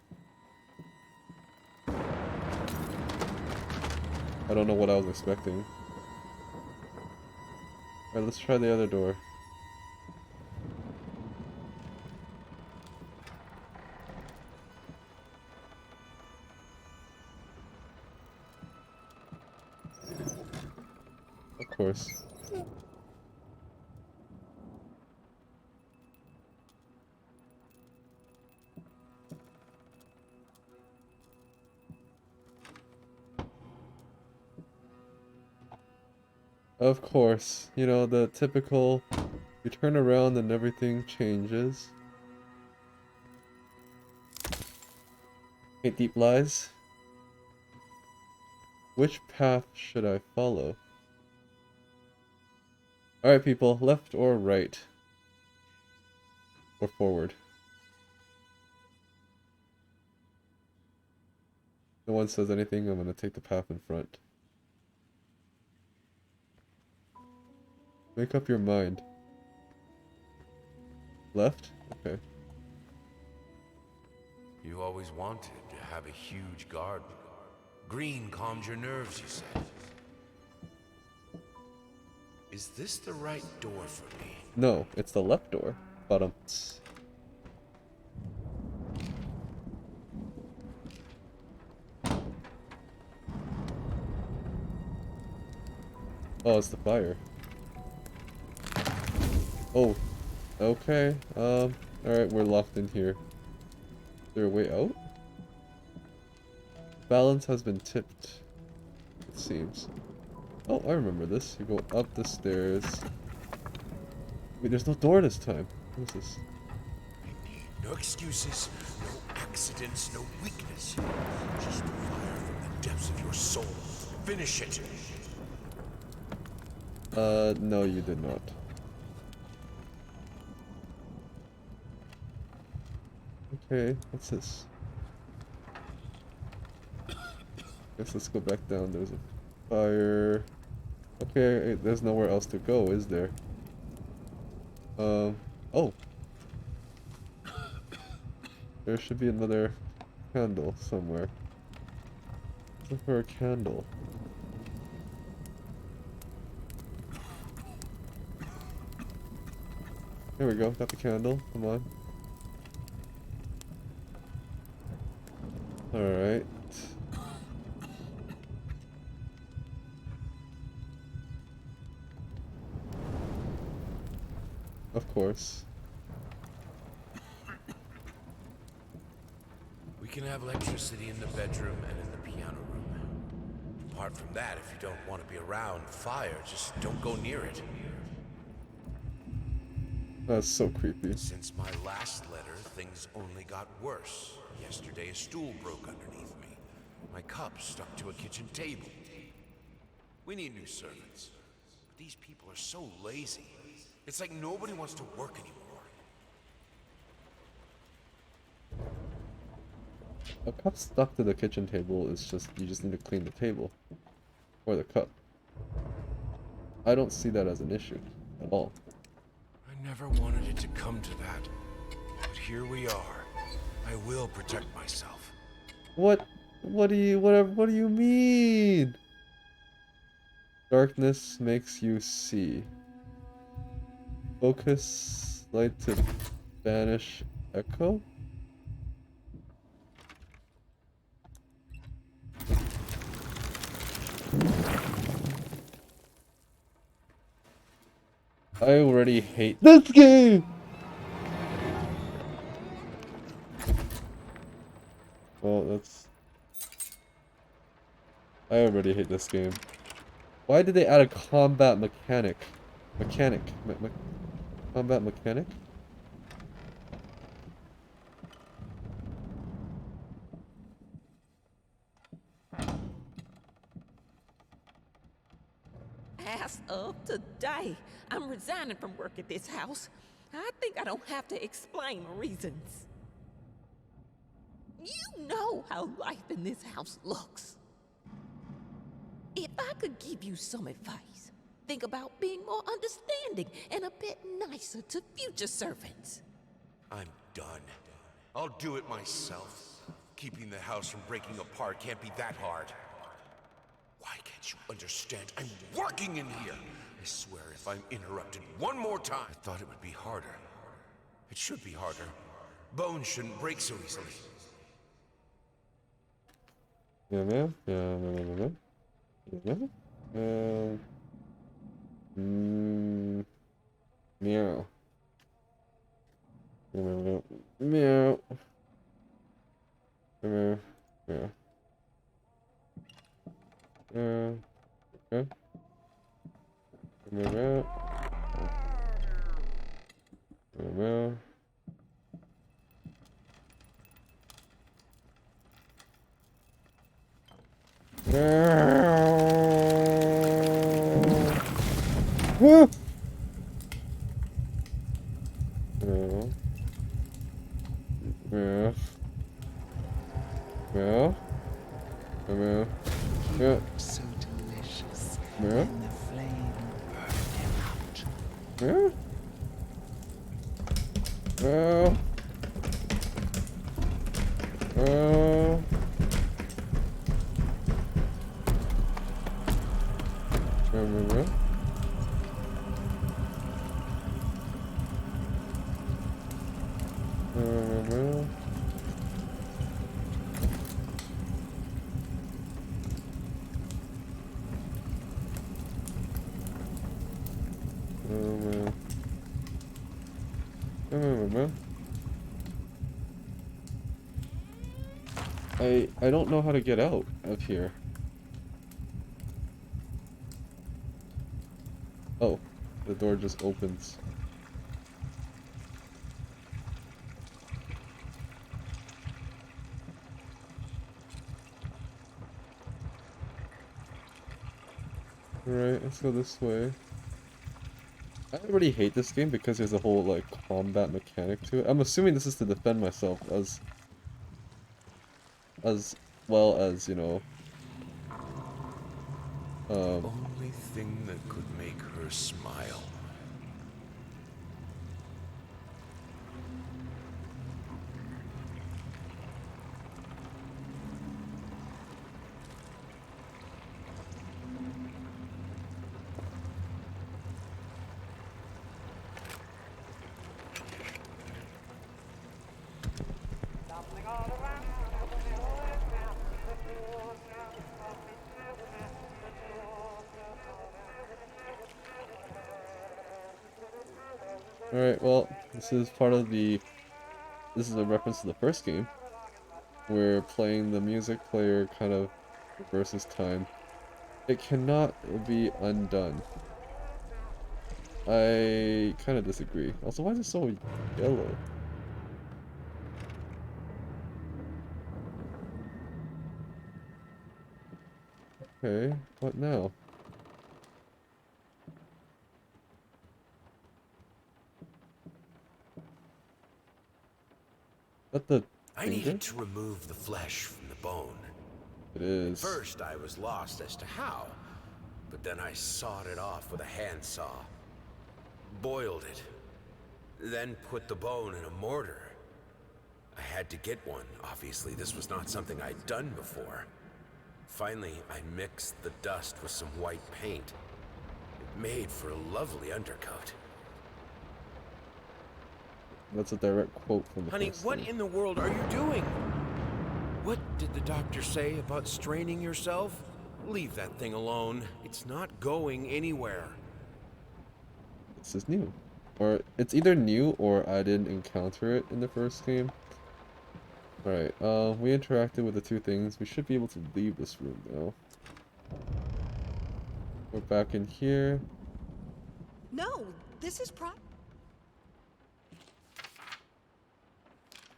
I don't know what I was expecting. Alright, let's try the other door. Of course. Of course, you know, the typical, you turn around and everything changes. Hate deep lies. Which path should I follow? Alright people, left or right? Or forward? No one says anything, I'm gonna take the path in front. Make up your mind. Left? Okay. You always wanted to have a huge garden. Green calms your nerves, you said. Is this the right door for me? No, it's the left door. Bottom. Oh, it's the fire. Oh, okay. Alright, we're locked in here. Is there a way out? Balance has been tipped, it seems. Oh, I remember this. You go up the stairs. Wait, there's no door this time. What is this? No excuses, no accidents, no weakness. Just fire from the depths of your soul. Finish it. No, you did not. Okay, what's this? Guess let's go back down. There's a fire. Okay, there's nowhere else to go, is there? Oh. There should be another candle somewhere. Look for a candle. Here we go, got the candle. Come on. Alright. Of course. We can have electricity in the bedroom and in the piano room. Apart from that, if you don't want to be around fire, just don't go near it. That's so creepy. Since my last letter, things only got worse. Yesterday, a stool broke underneath me. My cup stuck to a kitchen table. We need new servants. But these people are so lazy. It's like nobody wants to work anymore. A cup stuck to the kitchen table is just, you just need to clean the table. Or the cup. I don't see that as an issue at all. I never wanted it to come to that. But here we are. I will protect myself. What do you mean? Darkness makes you see. Focus light to banish echo? I already hate this game! Well, that's... I already hate this game. Why did they add a combat mechanic? Combat mechanic? As of today, I'm resigning from work at this house. I think I don't have to explain my reasons. You know how life in this house looks. If I could give you some advice, think about being more understanding and a bit nicer to future servants. I'm done. I'll do it myself. Keeping the house from breaking apart can't be that hard. Why can't you understand? I'm working in here! I swear if I'm interrupted one more time... I thought it would be harder. It should be harder. Bones shouldn't break so easily. Yeah, man. Yeah. Meow. Meow. Meow. Meow. Okay. Meow. Meow. Woo! So delicious. Yeah. And the flame burning out. Yeah. Oh. Oh. Remember? I don't know how to get out of here. Oh, the door just opens. Alright, let's go this way. I already hate this game because there's a whole like combat mechanic to it. I'm assuming this is to defend myself as well as, you know, Only thing that could make her smile. Alright, well, this is part of the... This is a reference to the first game. We're playing the music player kind of reverses time. It cannot be undone. I kind of disagree. Also, why is it so yellow? Okay, what now? That the I needed to remove the flesh from the bone. It is. First, I was lost as to how, but then I sawed it off with a handsaw, boiled it, then put the bone in a mortar. I had to get one. Obviously, this was not something I'd done before. Finally, I mixed the dust with some white paint. It made for a lovely undercoat. That's a direct quote from the Honey, first what game. in the world are you doing? What did the doctor say about straining yourself? Leave that thing alone. It's not going anywhere. This is new. Or it's either new or I didn't encounter it in the first game. Alright, we interacted with the two things. We should be able to leave this room now. We're back in here. No, this is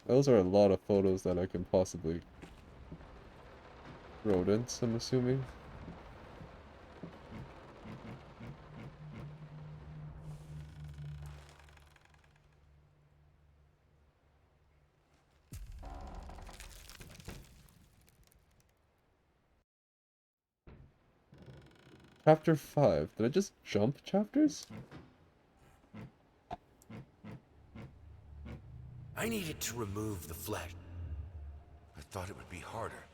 Those are a lot of photos that I can possibly... rodents, I'm assuming. Chapter 5. Did I just jump chapters? I needed to remove the flesh. I thought it would be harder.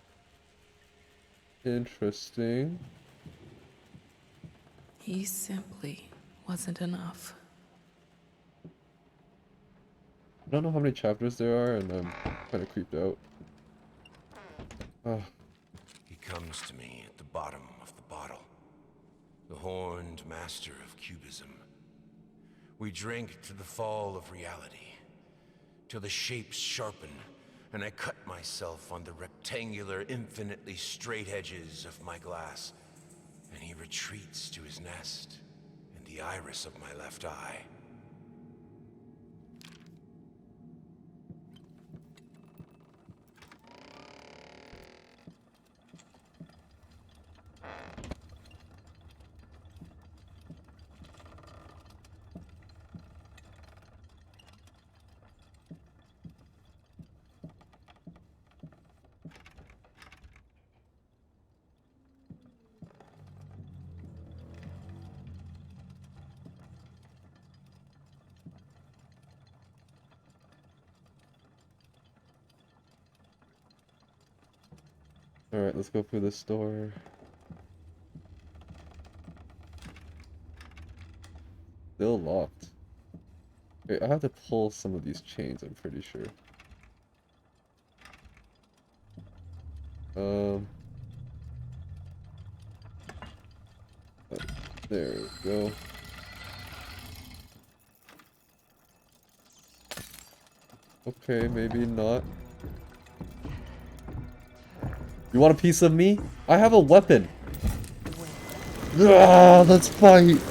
Interesting. He simply wasn't enough. I don't know how many chapters there are, and I'm kind of creeped out. He comes to me at the bottom of the bottle. The horned master of cubism. We drink to the fall of reality. Till the shapes sharpen, and I cut myself on the rectangular, infinitely straight edges of my glass. And he retreats to his nest in the iris of my left eye. Alright, let's go through this door. Still locked. Wait, I have to pull some of these chains, I'm pretty sure. There we go. Okay, maybe not. You want a piece of me? I have a weapon. Ah, let's fight.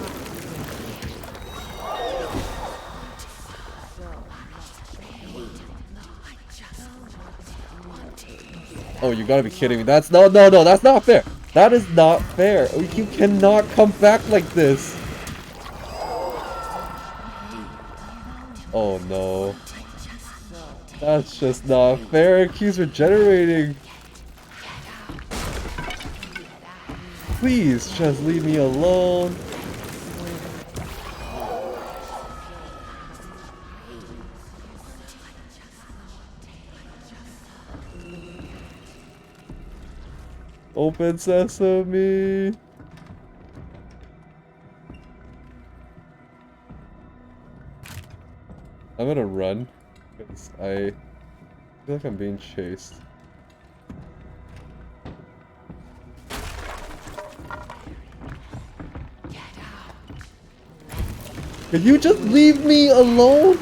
Oh, you gotta be kidding me. That's no, that's not fair. That is not fair. You cannot come back like this. Oh no. That's just not fair. It keeps regenerating. Please just leave me alone. Open sesame. I'm gonna run because I feel like I'm being chased. Can you just leave me alone?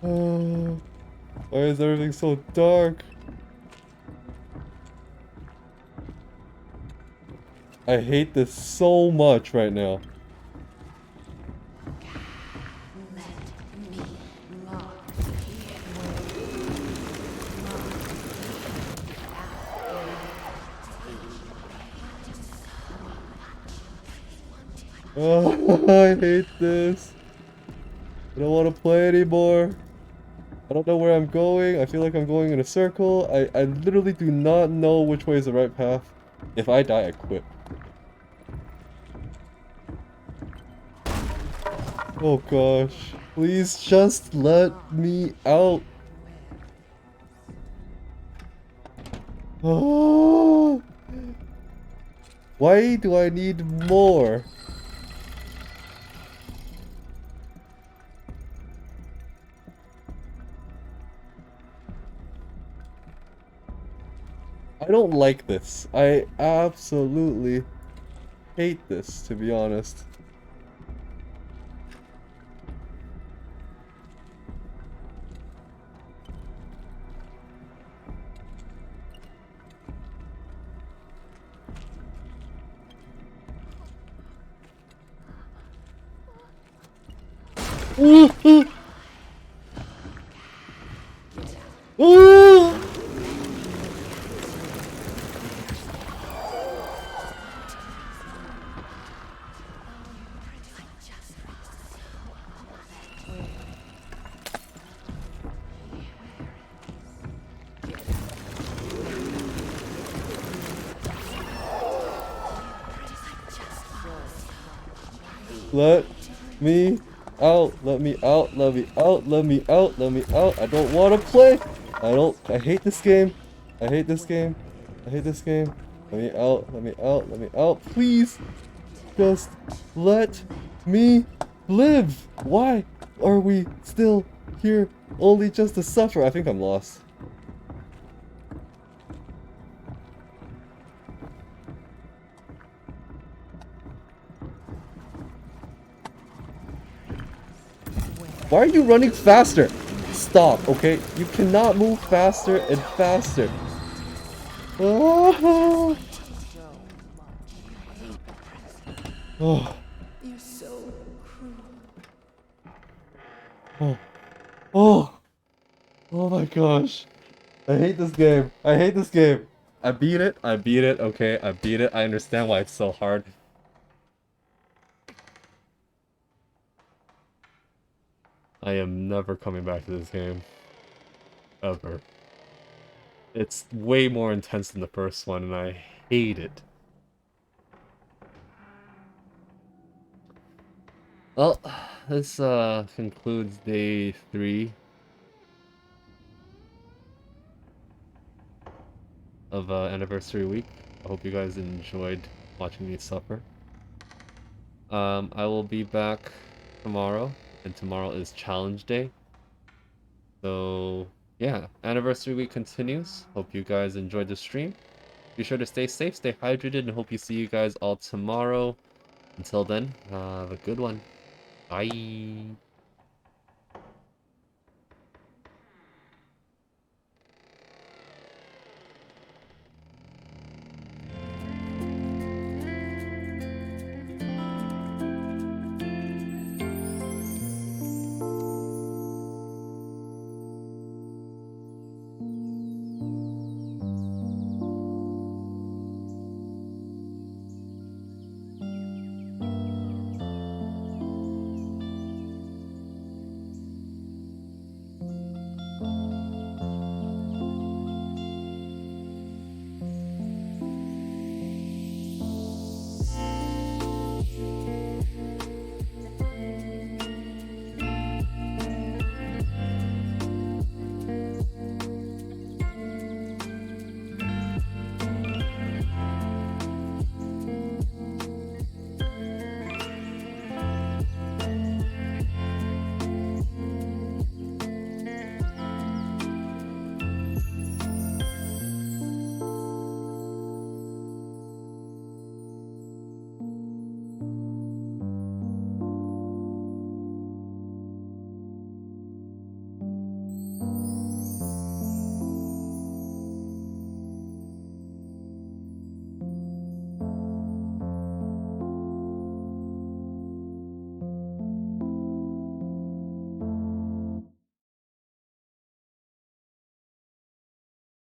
Oh, why is everything so dark? I hate this so much right now. Oh, I hate this. I don't want to play anymore. I don't know where I'm going. I feel like I'm going in a circle. I literally do not know which way is the right path. If I die, I quit. Oh gosh. Please just let me out. Oh. Why do I need more? I don't like this. I absolutely hate this, to be honest. Ooh, ooh. Ooh. Let me out, let me out, let me out, let me out, let me out. I don't want to play. I hate this game. I hate this game. I hate this game. Let me out, let me out, let me out. Please, just let me live. Why are we still here only just to suffer? I think I'm lost. Why are you running faster? Stop, okay? You cannot move faster and faster. Oh. Oh. You're so cruel. Oh. Oh. Oh my gosh. I hate this game. I hate this game. I beat it. I beat it. Okay, I beat it. I understand why it's so hard. I am never coming back to this game. Ever. It's way more intense than the first one, and I hate it. Well, this concludes day 3 of anniversary week. I hope you guys enjoyed watching me suffer. I will be back tomorrow, and tomorrow is challenge day. So yeah, anniversary week continues. Hope you guys enjoyed the stream. Be sure to stay safe, stay hydrated, and hope you see you guys all tomorrow. Until then, have a good one. Bye.